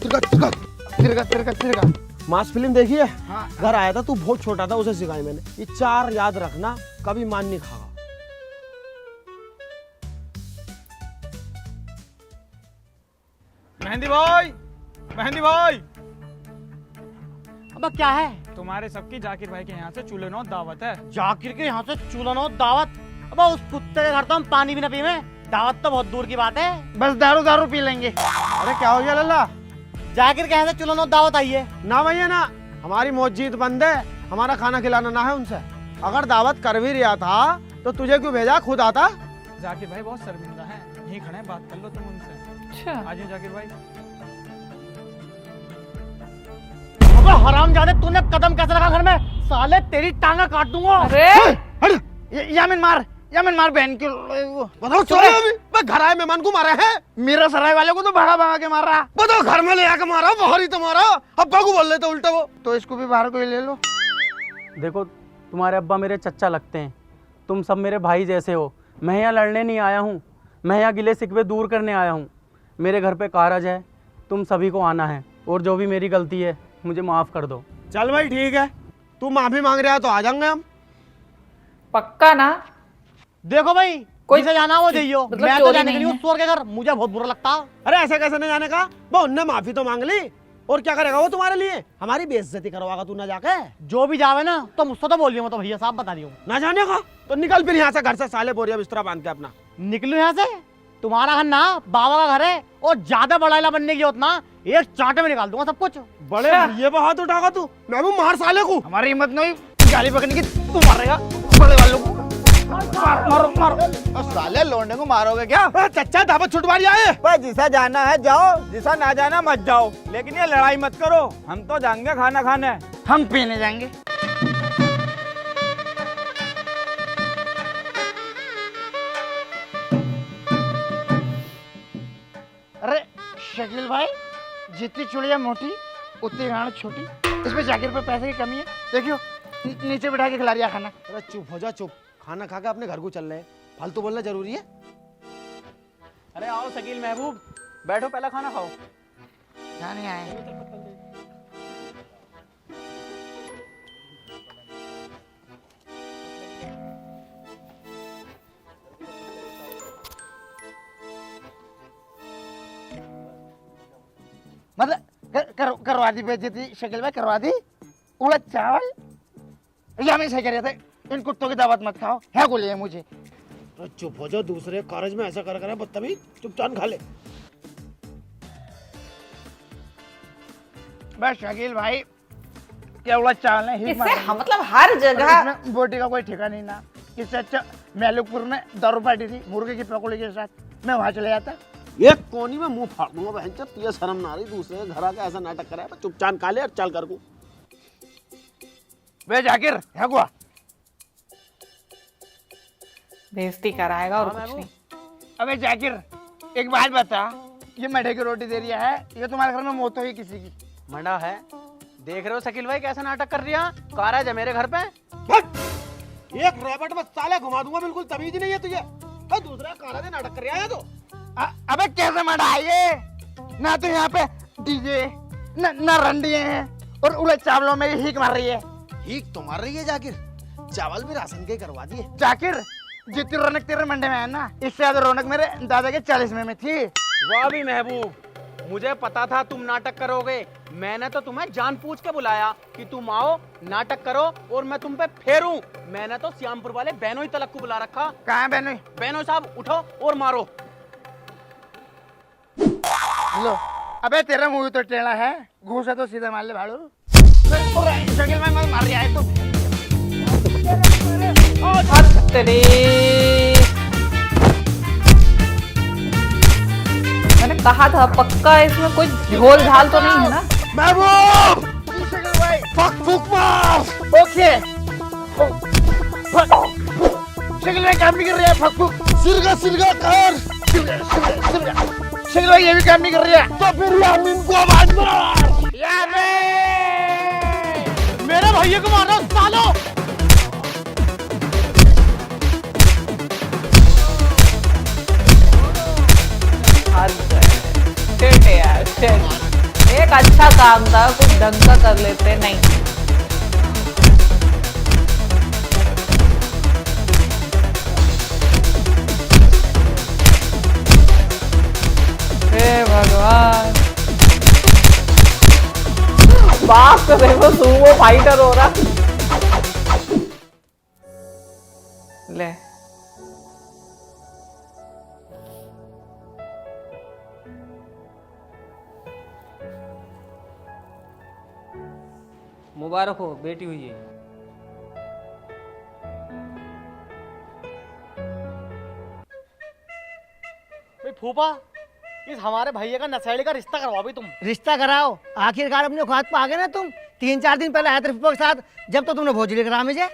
तिरगा तिरगा। मास फिल्म देखी है? हाँ। घर आया था, तू बहुत छोटा था, उसे सिखाई मैंने। ये 4 याद रखना, कभी मान नहीं खागा। मेहंदी भाई, मेहंदी भाई, अब क्या है? तुम्हारे सबकी जाकिर भाई के यहाँ से चूल्हे दावत है। जाकिर के यहाँ से चूल्हा दावत? अब उस कुत्ते के घर तो हम पानी भी ना पीवे, दावत तो बहुत दूर की बात है। बस दारू पी लेंगे। अरे क्या हो गया लल्ला? जाकिर के यहाँ से चूल्हा दावत आई है ना भैया ना, हमारी मस्जिद बंद है, हमारा खाना खिलाना ना है उनसे। अगर दावत कर भी रहा था तो तुझे क्यों भेजा, खुद आता। जाकिर भाई बहुत शर्मिंदा है, यहीं खड़े हैं, बात कर लो तुम उनसे। अच्छा, आ जाओ जाकिर भाई। अबे हरामजादे, तूने कदम कैसे रखा घर में? साले तेरी टांगा काट दूंगा। अरे यामिन मार बहन के। बताओ चोरी अभी, मैं घर आए मेहमान को मारा है। मेरा सराय वाले को तो भगा के मार रहा। बताओ, घर में ले आके मारा, बाहर ही तो मारा। अब्बा को बोल लेते उल्टा वो। तो इसको भी बाहर को ही ले लो। देखो, तुम्हारे अब्बा मेरे चच्चा लगते हैं, तुम सब मेरे भाई जैसे हो। मैं यहाँ लड़ने नहीं आया हूँ, मैं यहाँ गिले शिकवे दूर करने आया हूँ। मेरे घर पे कारज है, तुम सभी को आना है, और जो भी मेरी गलती है मुझे माफ़ कर दो। चल भाई ठीक है, तू माफी मांग रहा है तो आ जाएंगे हम। पक्का ना? देखो भाई, कोई जिसे जाना वो जाइयो, मतलब मैं तो चोरी जाने के नहीं लिए है। सुअर के घर मुझे बहुत बुरा लगता। अरे ऐसे कैसे नहीं जाने का, वो उनने माफी तो मांग ली, और क्या करेगा वो तुम्हारे लिए? हमारी बेइज्जती करवाएगा तू ना जाके। जो भी जावे ना तो मुझसे तो बोलियो, मैं तो भैया साहब बता दियो। ना जाने का तो निकल फिर यहाँ से, घर से साले बोरिया बिस्तरा बांध के अपना। निकलू यहाँ से? तुम्हारा घर ना बाबा का घर है, और ज्यादा बड़ा बनने की होत ना, एक चांटे में निकाल दूंगा सब कुछ। बड़े ये पे हाथ उठागा तू, मैं भी मार साले को। हमारी हिम्मत नहीं गाली पकड़ने की, तू मारेगा बड़े वालों को। मारो मारो। साले लौंडे को मारोगे क्या? चच्चा दावत छुटवारी आए। भाई जिसा जाना है जाओ, जिसा ना जाना मत जाओ, लेकिन ये लड़ाई मत करो। हम तो जाएंगे खाना खाने। हम पीने जाएंगे। अरे शकील भाई, जितनी चुड़िया मोटी उतनी गांड छोटी। इसमें जाकिर पे पैसे की कमी है, देखियो नीचे बिठा के खिला रहा खाना। अरे चुप हो जा, चुप। खाना खा के अपने घर को चल रहे हैं, फालतू बोलना जरूरी है? अरे आओ शकील महबूब, बैठो, पहला खाना खाओ। जाने आए। मतलब करवा दी बेइज्जती शकील भाई, करवा दी। उड़द चावल या मैं सही कह रहे थे, इन कुत्तों की दावत मत खाओ, है गोलियां मुझे। तो चुप हो जाओ, दूसरे कारज में ऐसा कर कर बदतमीज, चुपचाप खा ले। बस शकील भाई, क्या उड़द चावल है, इससे मतलब हर जगह बोटी का कोई ठिकाना नहीं ना। इससे अच्छा मैलुकपुर में दारू पार्टी थी मुर्गे की पकौड़ी के साथ, मैं वहां चले जाता। एक कोनी में मुंह फाड़ दूंगा बहन चोद, तुझे शर्म ना आ रही? दूसरे घर आके ऐसा नाटक करा है, चुपचाप खा ले और चल कर को। वे जाकिर है गुआ, बेइज्जती कराएगा और कुछ नहीं। अबे जाकिर एक बात बता, ये मठे की रोटी दे रही है, ये तुम्हारे घर में मौत हुई किसी की? मंडा है, देख रहे हो शकील भाई कैसा नाटक कर दिया? कारज है मेरे घर पे। एक रैबट में साले घुमा दूंगा, बिल्कुल तमीज नहीं है तुझे। दूसरा कारज नाटक कर रहा है तो। अबे कैसे मठा है ये? ना तो यहाँ पे डीजे ना रंडिये हैं, और उड़द चावलों में हीक मार रही है। हीक तो मार रही है जाकिर, चावल भी राशन के करवा दिए। जाकिर जितनी रौनक तेरे मंडे में है ना, इससे ज्यादा रौनक मेरे दादा के 40 में थी। वाह भी महबूब, मुझे पता था तुम नाटक करोगे। मैंने तो तुम्हें जानबूझ के बुलाया कि तुम आओ, नाटक करो और मैं तुम पे फेरूं। मैंने तो श्यामपुर वाले बहनोई तलक को बुला रखा। कहाँ है बहनोई? बहनोई साहब उठो और मारो। लो अबे तेरा मुंह तो टेढ़ा है, घूसा तो सीधा मार ले भाड़ू। शकील भाई मत मार रहा है तो। तेरे मैंने कहा था पक्का इसमें कोई झोल झाल तो नहीं है ना। महबूब शकील भाई फक फुक मार। ओके शकील भाई काम नहीं कर रहा है, फक फुक सिरगा कर। शकील भाई ये भी काम नहीं कर रहा है, तो फिर यामीन को आवाज मार। यामीन मेरे भैया को मारो सालो। शिट यार शिट, एक अच्छा काम था, कुछ ढंग का कर लेते। नहीं हे भगवान, बाप तो देखो सुमो फाइटर हो रहा। ले मुबारक हो, बेटी हुई है। भाई फूफा, इस हमारे भैया का नशेड़ी का रिश्ता करवाओ भाई तुम। रिश्ता कराओ, आखिरकार अपने औकात पे आ गए ना तुम। 3-4 दिन पहले आए थे फूफा के साथ, जब तो तुमने भोजली करा मुझे।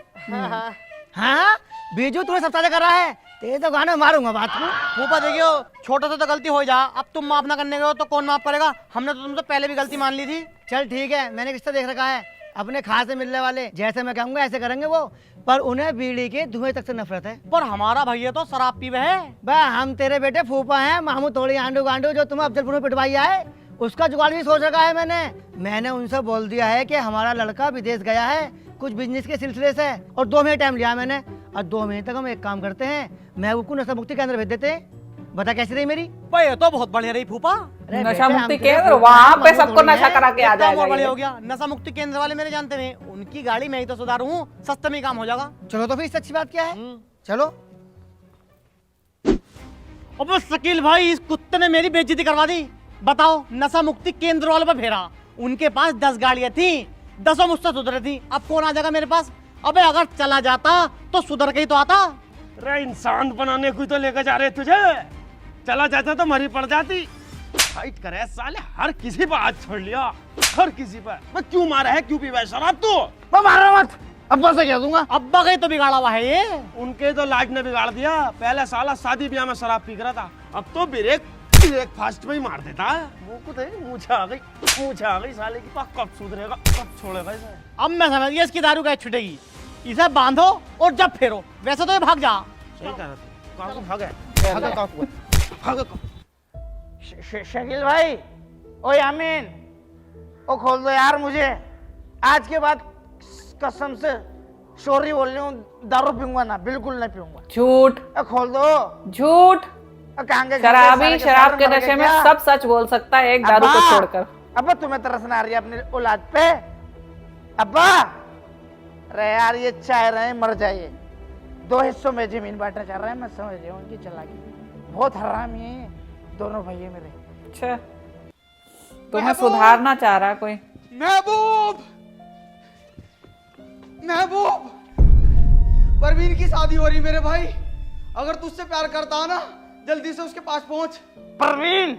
हाँ बीजू तूने सब साझा करा है, तेरे तो गाना मारूंगा बात को। फूफा देखियो, छोटा सा तो गलती हो जा, अब तुम माफ ना करने गए हो तो कौन माफ करेगा? हमने तो तुमसे पहले भी गलती मान ली थी। चल ठीक है, मैंने रिश्ता देख रखा है। अपने खास से मिलने वाले जैसे मैं कहूंगा ऐसे करेंगे वो, पर उन्हें बीड़ी के धुएं तक से नफरत है। पर हमारा भैया तो शराब पीवे है। बा हम तेरे बेटे फूफा हैं, मामू थोड़ी आंडू गांडू जो तुम्हें अफजलपुर में पिटवाई है, उसका जुगाड़ भी सोच रखा है मैंने उनसे बोल दिया है कि हमारा लड़का विदेश गया है कुछ बिजनेस के सिलसिले से, और 2 महीने टाइम लिया मैंने, और 2 महीने तक हम एक काम करते हैं, महबूब को नशा मुक्ति केंद्र भेज देते हैं। बता कैसी रही मेरी? भाई ये तो बहुत बढ़िया रही फूफा। नशा मुक्ति केंद्र, वहाँ पे सबको नशा करा के आ जाएगा। बढ़िया हो गया। नशा मुक्ति केंद्र वाले मेरे जानते हैं, उनकी गाड़ी मैं ही तो सुधारू हूँ, सस्ते में काम हो जाएगा। चलो तो फिर इससे अच्छी बात क्या है, चलो। अब शकील भाई, इस कुत्ते ने मेरी बेइज्जती करवा दी। बताओ, नशा मुक्ति केंद्र वालों पर फेरा, उनके पास 10 गाड़ियां थी, 10 मुझसे सुधरे थी, अब कौन आ जाएगा मेरे पास? अबे अगर चला जाता तो सुधर के ही तो आता। अरे इंसान बनाने को ही तो लेकर जा रहे तुझे, चला जाता तो मरी पड़ जाती। फाइट करे साले, हर किसी पर हाथ छोड़ लिया, हर किसी पर। मैं क्यों मारा है, क्यों पीवा है शराब तू? मैं मार रहा मत, अब्बा से कह दूंगा। अब्बा का ही तो बिगाड़ा हुआ है ये। उनके तो लाज ने बिगाड़ दिया। पहले साला शादी ब्याह में शराब पी रहा था, अब तो ब्रेक फास्ट में ही मार देता है। मुंह को मुझे आ गई साले की। कब सुधरेगा, कब छोड़ेगा इसे? अब मैं समझ गया इसकी दारू कैसे छूटेगी। इसे बांधो और जब फेरो, वैसे तो ये भाग जा। सही कह रहा तू, कहाँ को भागा? शकील भाई, ओ यामीन, ओ खोल दो यार मुझे। आज के बाद कसम से सॉरी बोल रही हूँ, दारू पीऊंगा ना, बिल्कुल नहीं पीऊंगा। झूठ, खोल दो। झूठ, शराबी शराब के नशे में सब सच बोल सकता है, एक दारू को छोड़कर। अब्बा तुम्हें तरस ना आ रही है अपनी औलाद पे? अब्बा अरे यार, ये चाह रहे हैं मर जाइए, 2 हिस्सों में जमीन बांटना चाह रहे हैं। मैं समझ रही हूँ उनकी चालाकी, बहुत हरामी है दोनों भैया मेरे। अच्छा, तुम्हें सुधारना चाह रहा कोई? महबूब, महबूब, परवीन की शादी हो रही मेरे भाई, अगर तुझसे प्यार करता ना जल्दी से उसके पास पहुंच। परवीन,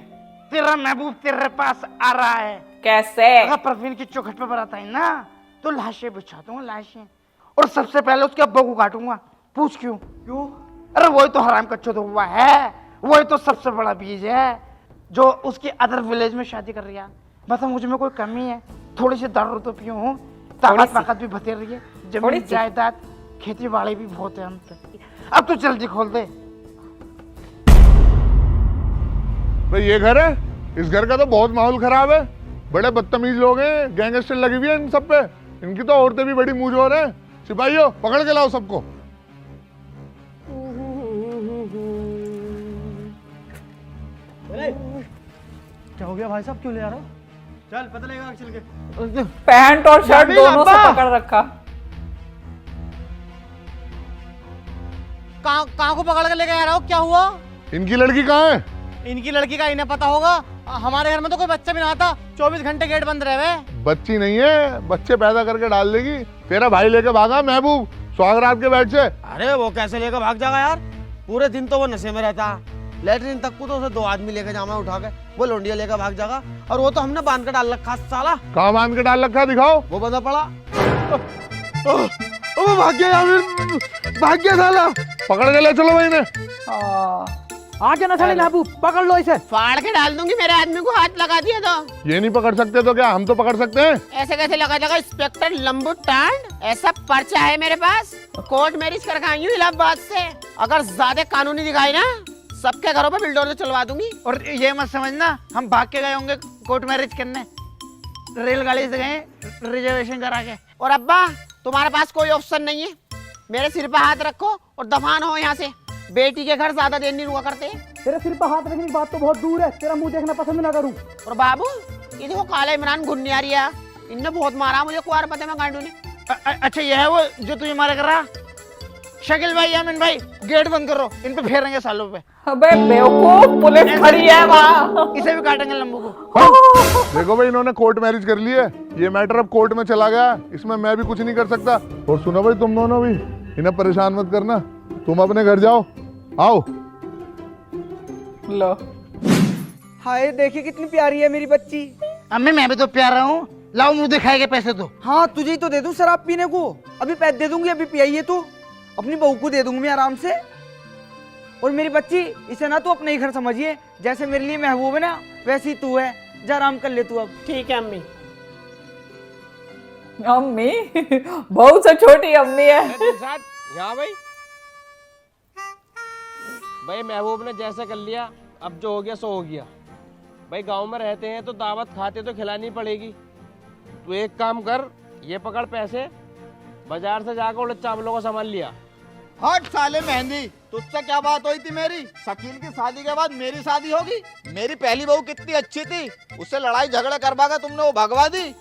तेरा महबूब तेरे पास आ रहा है। कैसे? अगर परवीन की चौखट पे बरात आई ना तो लाशें बिछा दूंगा, लाशें, और सबसे पहले उसके अब्बा को काटूंगा। पूछ क्यों? क्यों? अरे वही तो हराम का चौथा हुआ है, वही तो सबसे बड़ा बीज है जो उसकी अदर विलेज में शादी कर रही है। बता मुझ में कोई कमी है? थोड़ी सी दारू तो पियूं हूँ, ताकत भी बतेर रही है, जमीन जायदाद खेती बाड़ी भी बहुत है हम पे। अब तो जल्दी खोल दे। भाई ये घर है, इस घर का तो बहुत माहौल खराब है, बड़े बदतमीज लोग हैं, गैंगस्टर लगी हुई है इन सब पे, इनकी तो औरतें भी बड़ी मूंझोर हैं। सिपाहियों पकड़ के लाओ सबको। क्या हो गया भाई साहब, क्यों ले आ रहा हो? चल पता लगेगा चल के। पैंट और शर्ट दोनों से पकड़ रखा। कहाँ को पकड़ के लेके आ रहा हो? क्या हुआ? इनकी लड़की कहाँ है? इनकी लड़की का इन्हें पता होगा। हमारे घर में तो कोई बच्चा भी ना आता, 24 घंटे गेट बंद रहे हुए। बच्ची नहीं है, बच्चे पैदा करके डाल देगी। तेरा भाई लेके भागा महबूब स्वागरात के बेड से। अरे वो कैसे लेकर भाग जाएगा यार, पूरे दिन तो वो नशे में रहता है। लेटरिन तक को तो उसे 2 आदमी लेके जामा उठा के, वो लोंडिया लेकर भाग जाएगा। और वो तो हमने बांध के डाल रखा साला। कहाँ बांध के डाल रखा, दिखाओ। वो बंदा पड़ा। ओ भाग गया यार, भाग गया साला। पकड़ के ले चलो भाई ने। आगे ना साले महबूब, पकड़ लो इसे। फाड़ के डाल दूंगी, मेरे आदमी को हाथ लगा दिया तो। ये नहीं पकड़ सकते तो क्या हम तो पकड़ सकते हैं? ऐसे कैसे लगा जाएगा इंस्पेक्टर लंबू टांड? ऐसा पर्चा है मेरे पास, कोर्ट मैरिज कर आई हूँ इलाहाबाद से। अगर ज्यादा कानूनी दिखाई ना, सबके घरों पे बिल्डोजर चलवा दूंगी। और ये मत समझना हम भाग के गए होंगे कोर्ट मैरिज करने, रेलगाड़ी से गए रिजर्वेशन करा के। और अब्बा तुम्हारे पास कोई ऑप्शन नहीं है, मेरे सिर पे हाथ रखो और दफान हो यहाँ से। बेटी के घर ज्यादा देर नहीं रुका करते। तेरे सिर पर हाथ रखने की बात तो बहुत दूर है, तेरा मुंह देखना पसंद ना करूं। और बाबू ये देखो काला इमरान घुन्नी आ रही है, इनने बहुत मारा मुझे कुआर पते में गांडू ने। अच्छा ये है वो जो तुझे मारा कर रहा? शकील भाई, यामिन भाई, गेट बंद करो, इन पे फेरेंगे सालों पे। अबे बेवकूफ, पुलिस खड़ी है वहाँ। इसे भी काटेंगे लंबू को। देखो भाई इन्होंने कोर्ट मैरिज कर ली है, ये मैटर अब कोर्ट में चला गया, इसमें मैं भी कुछ नहीं कर सकता। और सुनो भाई तुम दोनों भी इन्हें परेशान मत करना, तुम अपने घर जाओ। आओ। लो हाय देखिए कितनी प्यारी है मेरी बच्ची। अम्मी मैं भी तो प्यारा हूँ, लाओ मुंह दिखाएगा पैसे तो। हाँ तुझे ही तो दे दूँ शराब पीने को, अभी पैसे दे दूंगी, अभी पियाइए तो। अपनी बहू को दे दूंगी मैं आराम से। और मेरी बच्ची इसे ना तू अपने ही घर समझिए, जैसे मेरे लिए महबूब है ना वैसी तू है। जा आराम कर ले तू अब। ठीक है अम्मी। अम्मी बहुत सा छोटी अम्मी है। यहाँ भाई महबूब ने जैसे कर लिया, अब जो हो गया सो हो गया। भाई गांव में रहते हैं तो दावत खाते तो खिलानी पड़ेगी। तू एक काम कर, ये पकड़ पैसे, बाजार से जाकर उड़द चावलों को सामान लिया। हट साले मेहंदी, तुझसे क्या बात हुई थी मेरी? शकील की शादी के बाद मेरी शादी होगी? मेरी पहली बहू कितनी अच्छी थी, उससे लड़ाई झगड़े करवा कर तुमने वो भगवा दी।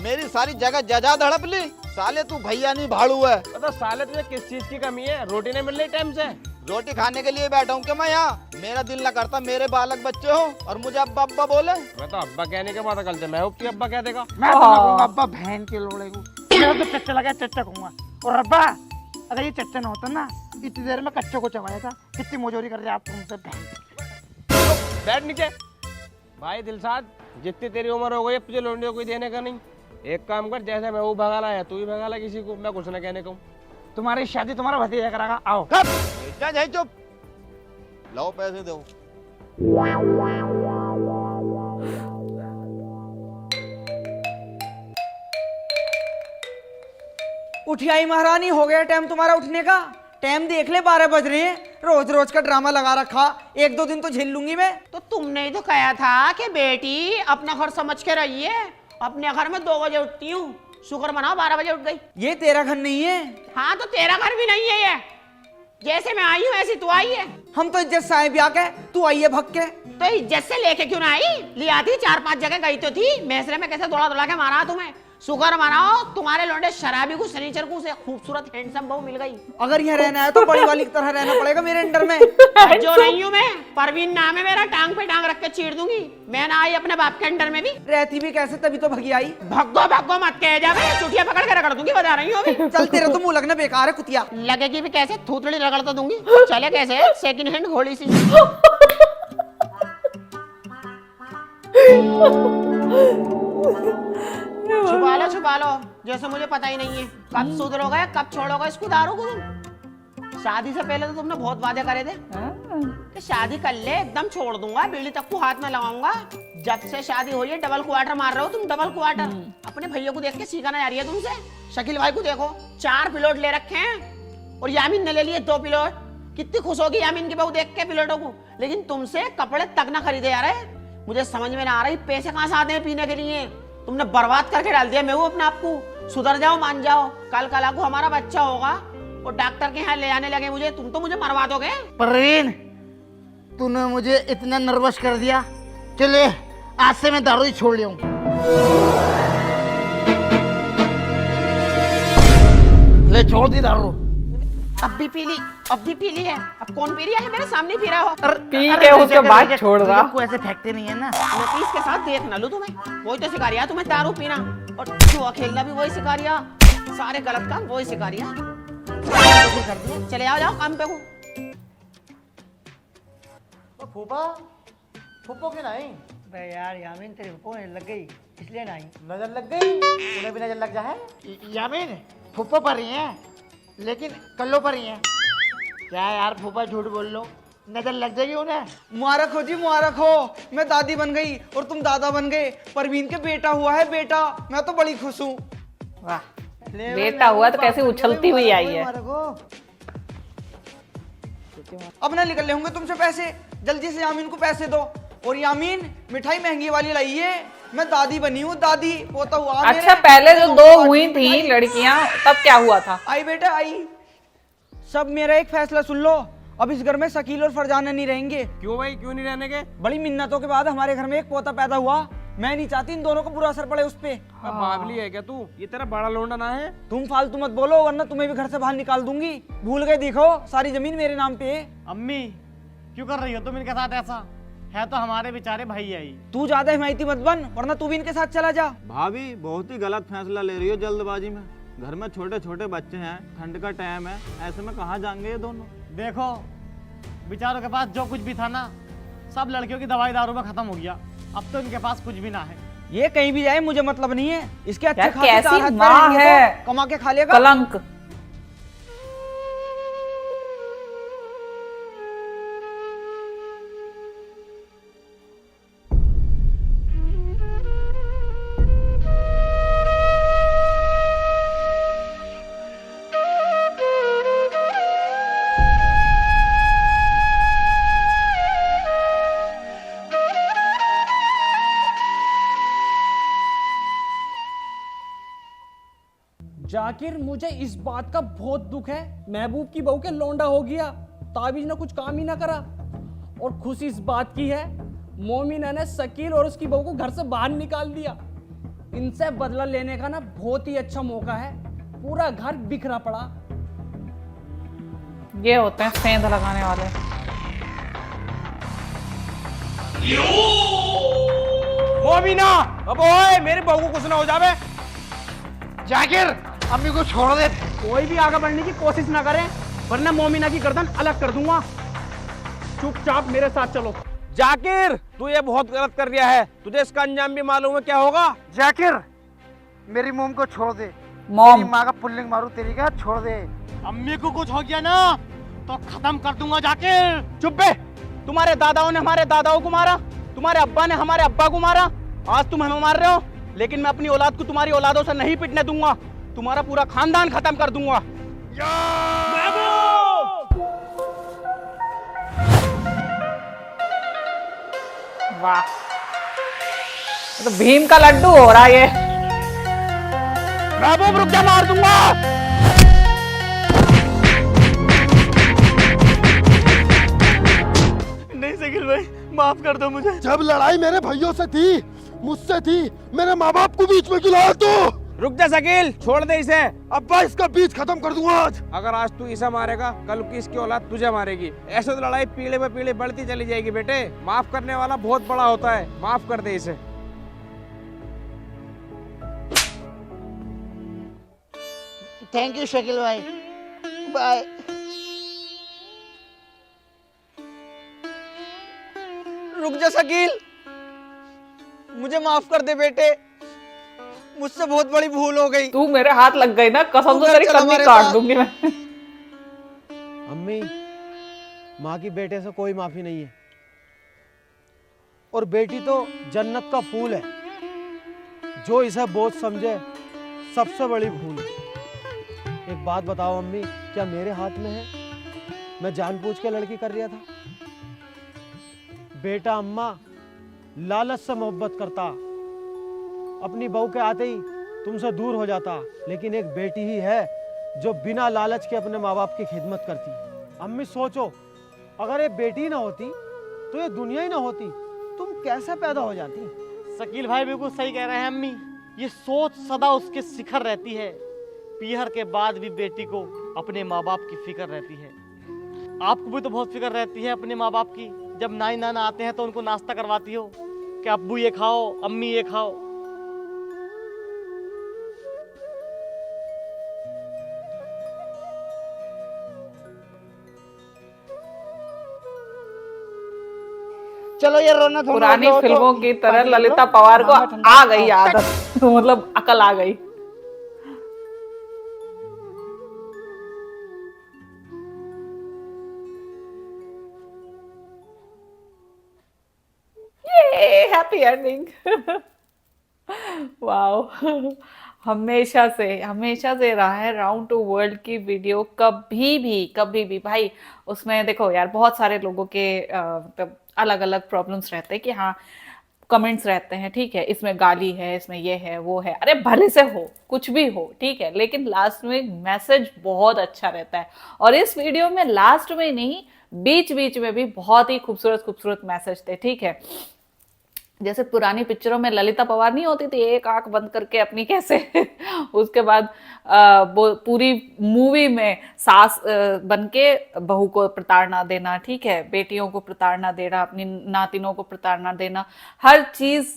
मेरी सारी जगह जजा धड़प ली। साले तू भैया नहीं भाड़ू है। तो साले तुझे किस चीज की कमी है? रोटी नहीं मिल रही टाइम से? रोटी खाने के लिए बैठा हूँ क्या मैं यहाँ? मेरा दिल न करता मेरे बालक बच्चे हो और मुझे अब्बा अब्बा बोले। मैं तो अब्बा कहने के बाद चलते, महबूब तू अब्बा कह देगा। मैं तो ना कहूँगा अब्बा, बहन के लोड़े को। मेरा तो चच्चा लगा, चच्चा कहूँगा। और अब्बा अगर ये चच्चा ना होता ना, इतनी देर में कच्चों को चबाया था। कितनी मोजोरी कर रहे आप तुमसे बहन। बैठ नीचे। भाई दिलशाद, जितनी तेरी उम्र हो गई अब तुझे लौंडियों कोई देने का नहीं। एक काम कर, जैसे मैं वो भगा लाया तू भी भगा ला किसी को, मैं कुछ ना कहने को। तुम्हारी शादी तुम्हारा भतीजा करागा, आओ। चुप, लो पैसे दो। उठी आई महारानी, हो गया टाइम तुम्हारा उठने का। टाइम देख ले, 12 बज रहे हैं। रोज रोज का ड्रामा लगा रखा, 1-2 दिन तो झेल लूंगी मैं। तो तुमने ही तो कहा था कि बेटी अपना घर समझ के रहिए। अपने घर में 2 बजे उठती हूँ, शुक्र मनाओ 12 बजे उठ गई। ये तेरा घर नहीं है। हाँ तो तेरा घर भी नहीं है ये। जैसे मैं आई हूँ ऐसी तू आई है। हम तो इज्जत से आए ब्याह के, तू आई है भग के। तो इज्जत से लेके क्यों ना आई? लिया थी, 4-5 जगह गई तो थी। मैसरे में कैसे दौड़ा दौड़ा के मारा तुम्हें। शुक्र मनाओ तुम्हारे लौंडे शराबी को शनिचर को से खूबसूरत हैंडसम बहू मिल गई। अगर यहाँ रहना है तो बड़ी वाली की तरह रहना पड़ेगा मेरे अंडर में। जो नहीं हूँ मैं, परवीन नाम है मेरा, टांग पे टांग रख के चीर दूंगी। मैं ना आई अपने बाप के अंडर में भी। रहती भी कैसे, तभी तो भगी आई। भगो भगो मत कह जा, मैं चुटिया पकड़ के रगड़ दूंगी, बता रही हूँ अभी। चल तेरा तो मुंह लगना बेकार है कुतिया। लगेगी भी कैसे, थूथड़ी रगड़ता दूंगी। चले कैसे, सेकंड हैंड घोड़ी सी। छुपा लो, जैसे मुझे पता ही नहीं है। कब सुधरोगे, कब छोड़ोगे इसको दारू को तुम? शादी से पहले तो तुमने बहुत वादे करे थे कि शादी कर ले एकदम छोड़ दूंगा, बीड़ी तक को हाथ में लगाऊंगा। जब से शादी हुई है डबल क्वार्टर मार रहे हो तुम, डबल क्वार्टर। अपने भैया को देख के सीखा ना आ रही है तुमसे। शकील भाई को देखो, 4 पिलोट ले रखे हैं और यामिन ने ले लिए 2 पिलोट। कितनी खुश होगी यामिन की बहू देख के पिलोटों को। लेकिन तुमसे कपड़े तक ना खरीदे जा रहे। मुझे समझ में ना आ रही पैसे कहाँ से आते हैं पीने के लिए। तुमने बर्बाद करके डाल दिया। मैं वो अपने आप को, सुधर जाओ, मान जाओ। कल को हमारा बच्चा होगा और डॉक्टर के यहाँ ले आने लगे मुझे, तुम तो मुझे मरवा दोगे। परवीन तूने मुझे इतना नर्वस कर दिया। चले आज से मैं दारू ही छोड़ लिया हूँ। ले छोड़ दी दारू, अब भी पी ली। अब भी पी ली है। अब कौन पी रही है? मेरे सामने पी रहा हो। पी के उसके बाद छोड़ रहा। आपको ऐसे फेंकते नहीं है ना। मैं पीस के साथ देख ना लूं तुम्हें। वही तो सिखा रही है तुम्हें दारू पीना, और जुआ खेलना भी वही सिखा रही है। सारे गलत काम वही सिखा रही है। कर दिया, चले आओ, जाओ काम पे को। फूफा फूफो क्यों नहीं? बे यार यामीन तेरी फूफो ने लग गई इसलिए नहीं। नजर लग गई, उन्हें भी नजर लग जाए। यामीन फूफो पर रही हैं, लेकिन कल्लो पर रही हैं। क्या यार फूफा झूठ बोल लो, नजर लग जाएगी उन्हें। मुबारक हो जी, मुबारक हो। मैं दादी बन गई और तुम दादा बन गए। परवीन के बेटा हुआ है बेटा, मैं तो बड़ी खुश हूँ। वाह, बेटा हुआ तो कैसे उछलती हुई आई है। अब ना निकल होंगे तुमसे पैसे, जल्दी से यामीन को पैसे दो। और यामीन मिठाई महंगी वाली लाइए, मैं दादी बनी हूँ, दादी पोता हुआ। अच्छा पहले जो दो हुई थी लड़कियां, तब क्या हुआ था? आई बेटा आई। सब मेरा एक फैसला सुन लो, अब इस घर में शकील और फरजाना नहीं रहेंगे। क्यों भाई, क्यों नहीं रहने के? बड़ी मिन्नतों के बाद हमारे घर में एक पोता पैदा हुआ। मैं नहीं चाहती इन दोनों को बुरा असर पड़े उस पे। बावली है क्या तू? ये तेरा बड़ा लोंडा ना है? तुम फालतू मत बोलो, वरना तुम्हें भी घर से बाहर निकाल दूंगी। भूल गए देखो, सारी जमीन मेरे नाम पे है। अम्मी क्यों कर रही हो तुम इनके साथ ऐसा? है तो हमारे बेचारे भैया ही। तू ज्यादा हिमायती मत बन, वरना तू भी इनके साथ चला जा। भाभी बहुत ही गलत फैसला ले रही हो जल्दबाजी में। घर में छोटे छोटे बच्चे हैं, ठंड का टाइम है, ऐसे में कहाँ जाएंगे ये दोनों? देखो बेचारों के पास जो कुछ भी था ना, सब लड़कियों की दवाई दारू में खत्म हो गया। अब तो इनके पास कुछ भी ना है। ये कहीं भी जाए मुझे मतलब नहीं है। इसके अच्छे खासे कैसी चार हाथ पैर माँ रहेंगे है, तो कमा के खा लेगा। कलंक। जाकिर, मुझे इस बात का बहुत दुख है, महबूब की बहू के लौंडा हो गया। ताबीज ने कुछ काम ही ना करा। और खुशी इस बात की है, मोमिना ने शकील और उसकी बहू को घर से बाहर निकाल दिया। इनसे बदला लेने का ना बहुत ही अच्छा मौका है। पूरा घर बिखरा पड़ा। ये होते हैं सेंध लगाने वाले। मोमिना, अब ओए मेरे बहू को कुछ ना हो जावे। जाकिर अम्मी को छोड़ दे। कोई भी आगे बढ़ने की कोशिश ना करे, वरना मोमिना की गर्दन अलग कर दूंगा। चुपचाप मेरे साथ चलो। जाकिर, तू ये बहुत गलत कर दिया है। तुझे इसका अंजाम भी मालूम है क्या होगा? जाकिर मेरी मोम को छोड़ दे। मॉम। तेरी माँ का पुल्लिंग मारू तेरी का, छोड़ दे। अम्मी को कुछ हो गया ना तो खत्म कर दूंगा जाकिर। चुप बे। तुम्हारे दादाओं ने हमारे दादाओं को मारा, तुम्हारे अब्बा ने हमारे अब्बा को मारा, आज तुम हमें मार रहे हो। लेकिन मैं अपनी औलाद को तुम्हारी औलादों से नहीं पिटने दूंगा। तुम्हारा पूरा खानदान खत्म कर दूंगा। वाह, तो भीम का लड्डू हो रहा है ये। महबूब रुक जा, मार दूंगा। नहीं शकील भाई, माफ कर दो मुझे। जब लड़ाई मेरे भाइयों से थी, मुझसे थी, मेरे माँ बाप को बीच में क्यों तू? रुक जा शकील, छोड़ दे इसे। अब्बा इसका बीच खत्म कर दूंगा आज। अगर आज तू इसे मारेगा, कल की इसकी औलाद तुझे मारेगी। ऐसे तो लड़ाई पीढ़ी पे पीढ़ी बढ़ती चली जाएगी बेटे। माफ करने वाला बहुत बड़ा होता है। माफ कर दे इसे। थैंक यू शकील भाई, बाय। रुक जा शकील, मुझे माफ कर दे बेटे, मुझसे बहुत बड़ी भूल हो गई। तू मेरे हाथ लग गई ना, कसम से तेरी कन्नी काट दूंगी मैं। अम्मी, माँ की बेटे से कोई माफी नहीं है। और बेटी तो जन्नत का फूल है। जो इसे बोझ समझे सबसे बड़ी भूल है। एक बात बताओ अम्मी, क्या मेरे हाथ में है? मैं जानबूझ के लड़की कर रहा था? बेटा अम्मा लालच से मोहब्बत करता, अपनी बहू के आते ही तुमसे दूर हो जाता। लेकिन एक बेटी ही है जो बिना लालच के अपने माँ बाप की खिदमत करती। अम्मी सोचो, अगर ये बेटी ना होती तो ये दुनिया ही ना होती। तुम कैसे पैदा हो जाती? शकील भाई बिल्कुल सही कह रहे हैं अम्मी। ये सोच सदा उसके शिखर रहती है। पीहर के बाद भी बेटी को अपने माँ बाप की फिक्र रहती है। आपको भी तो बहुत फिक्र रहती है अपने माँ बाप की। जब नाई नाना आते हैं तो उनको नाश्ता करवाती हो कि अब्बू ये खाओ, अम्मी ये खाओ। चलो ये रोना थोड़ा पुरानी फिल्मों की तरह ललिता पवार को आ गई आदत मतलब अकल आ गई। ये हैप्पी एंडिंग। वाओ, हमेशा से रहा है राउंड टू वर्ल्ड की वीडियो। कभी भी भाई उसमें देखो यार, बहुत सारे लोगों के मतलब अलग अलग प्रॉब्लम्स रहते हैं कि हाँ कमेंट्स रहते हैं, ठीक है, इसमें गाली है, इसमें ये है वो है, अरे भले से हो कुछ भी हो, ठीक है, लेकिन लास्ट में मैसेज बहुत अच्छा रहता है। और इस वीडियो में लास्ट में नहीं, बीच बीच में भी बहुत ही खूबसूरत मैसेज थे, ठीक है। जैसे पुरानी पिक्चरों में ललिता पवार नहीं होती थी, एक आंख बंद करके अपनी कैसे उसके बाद वो पूरी मूवी में सास बन के बहू को प्रताड़ना देना, ठीक है, बेटियों को प्रताड़ना देना, अपनी नातिनों को प्रताड़ना देना, हर चीज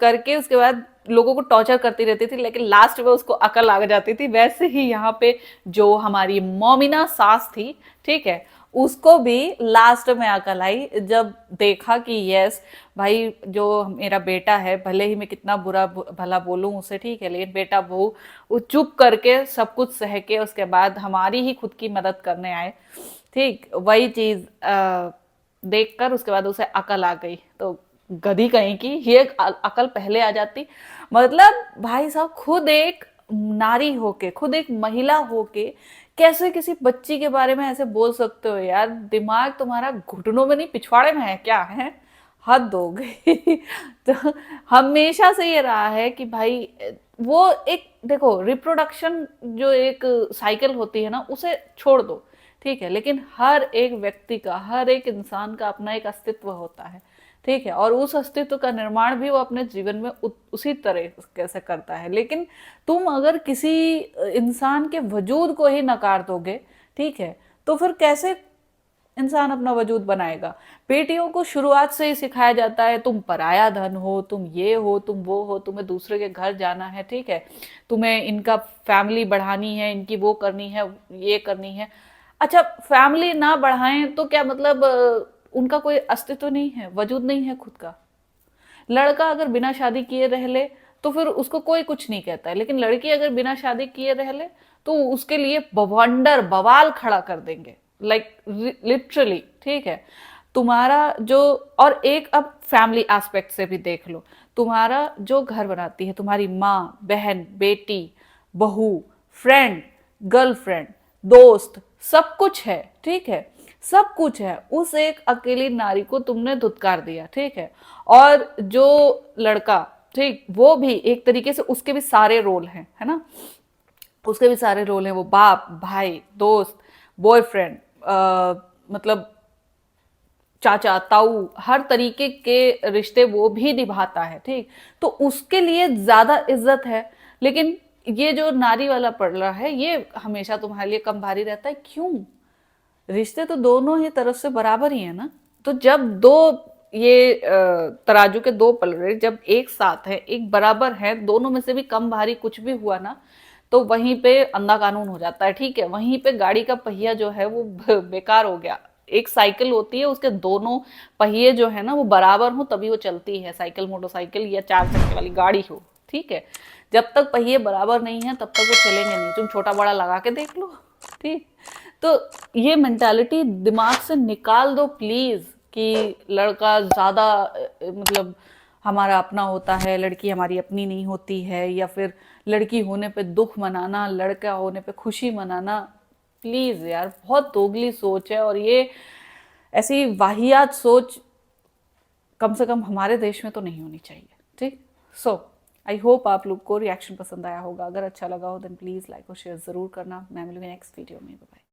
करके उसके बाद लोगों को टॉर्चर करती रहती थी, लेकिन लास्ट में उसको अकल आ जाती थी। वैसे ही यहाँ पे जो हमारी मोमिना सास थी, ठीक है, उसको भी लास्ट में अकल आई जब देखा कि यस भाई जो मेरा बेटा है, भले ही मैं कितना बुरा भला बोलूं उसे, ठीक है, लेकिन बेटा बहू वो चुप करके सब कुछ सह के उसके बाद हमारी ही खुद की मदद करने आए, ठीक, वही चीज देखकर उसके बाद उसे अकल आ गई। तो गधी कहीं की ये अकल पहले आ जाती, मतलब भाई साहब खुद एक नारी होके, खुद एक महिला होके कैसे किसी बच्ची के बारे में ऐसे बोल सकते हो यार? दिमाग तुम्हारा घुटनों में नहीं पिछवाड़े में है क्या? है हद हो गई। तो हमेशा से ये रहा है कि भाई वो एक देखो रिप्रोडक्शन जो एक साइकिल होती है ना, उसे छोड़ दो, ठीक है, लेकिन हर एक व्यक्ति का, हर एक इंसान का अपना एक अस्तित्व होता है, ठीक है, और उस अस्तित्व का निर्माण भी वो अपने जीवन में उसी तरह कैसे करता है। लेकिन तुम अगर किसी इंसान के वजूद को ही नकार दोगे, ठीक है, तो फिर कैसे इंसान अपना वजूद बनाएगा? बेटियों को शुरुआत से ही सिखाया जाता है तुम पराया धन हो, तुम ये हो, तुम वो हो, तुम्हें दूसरे के घर जाना है, ठीक है, तुम्हें इनका फैमिली बढ़ानी है, इनकी वो करनी है, ये करनी है। अच्छा, फैमिली ना बढ़ाएं तो क्या मतलब उनका कोई अस्तित्व नहीं है, वजूद नहीं है खुद का? लड़का अगर बिना शादी किए रह ले तो फिर उसको कोई कुछ नहीं कहता है, लेकिन लड़की अगर बिना शादी किए रह ले तो उसके लिए बवाल खड़ा कर देंगे, लाइक लिटरली, ठीक है। तुम्हारा जो, और एक अब फैमिली एस्पेक्ट से भी देख लो, तुम्हारा जो घर बनाती है तुम्हारी माँ, बहन, बेटी, बहू, फ्रेंड, गर्लफ्रेंड, दोस्त, सब कुछ है, ठीक है, सब कुछ है। उस एक अकेली नारी को तुमने धुतकार दिया, ठीक है, और जो लड़का, ठीक, वो भी एक तरीके से उसके भी सारे रोल हैं, है ना, उसके भी सारे रोल हैं, वो बाप, भाई, दोस्त, बॉयफ्रेंड, मतलब चाचा, ताऊ, हर तरीके के रिश्ते वो भी निभाता है, ठीक, तो उसके लिए ज्यादा इज्जत है। लेकिन ये जो नारी वाला पड़ रहा है ये हमेशा तुम्हारे लिए कम भारी रहता है। क्यों? रिश्ते तो दोनों ही तरफ से बराबर ही है ना। तो जब दो ये तराजू के दो पलड़े जब एक साथ है, एक बराबर है, दोनों में से भी कम भारी कुछ भी हुआ ना तो वहीं पे अंधा कानून हो जाता है, ठीक है, वहीं पे गाड़ी का पहिया जो है वो बेकार हो गया। एक साइकिल होती है, उसके दोनों पहिए जो है ना वो बराबर हो तभी वो चलती है, साइकिल, मोटरसाइकिल या 4 चक्के वाली गाड़ी हो, ठीक है। जब तक पहिए बराबर नहीं है तब तक वो चलेंगे नहीं। तुम छोटा बड़ा लगा के देख लो, ठीक। तो ये मेंटालिटी दिमाग से निकाल दो प्लीज कि लड़का ज्यादा मतलब हमारा अपना होता है, लड़की हमारी अपनी नहीं होती है, या फिर लड़की होने पे दुख मनाना, लड़का होने पे खुशी मनाना। प्लीज यार, बहुत दोगली सोच है, और ये ऐसी वाहियात सोच कम से कम हमारे देश में तो नहीं होनी चाहिए, ठीक। सो आई होप आप लोग को रिएक्शन पसंद आया होगा। अगर अच्छा लगा हो देन प्लीज लाइक और शेयर जरूर करना। मैं मिलूंगी नेक्स्ट वीडियो में। बाय।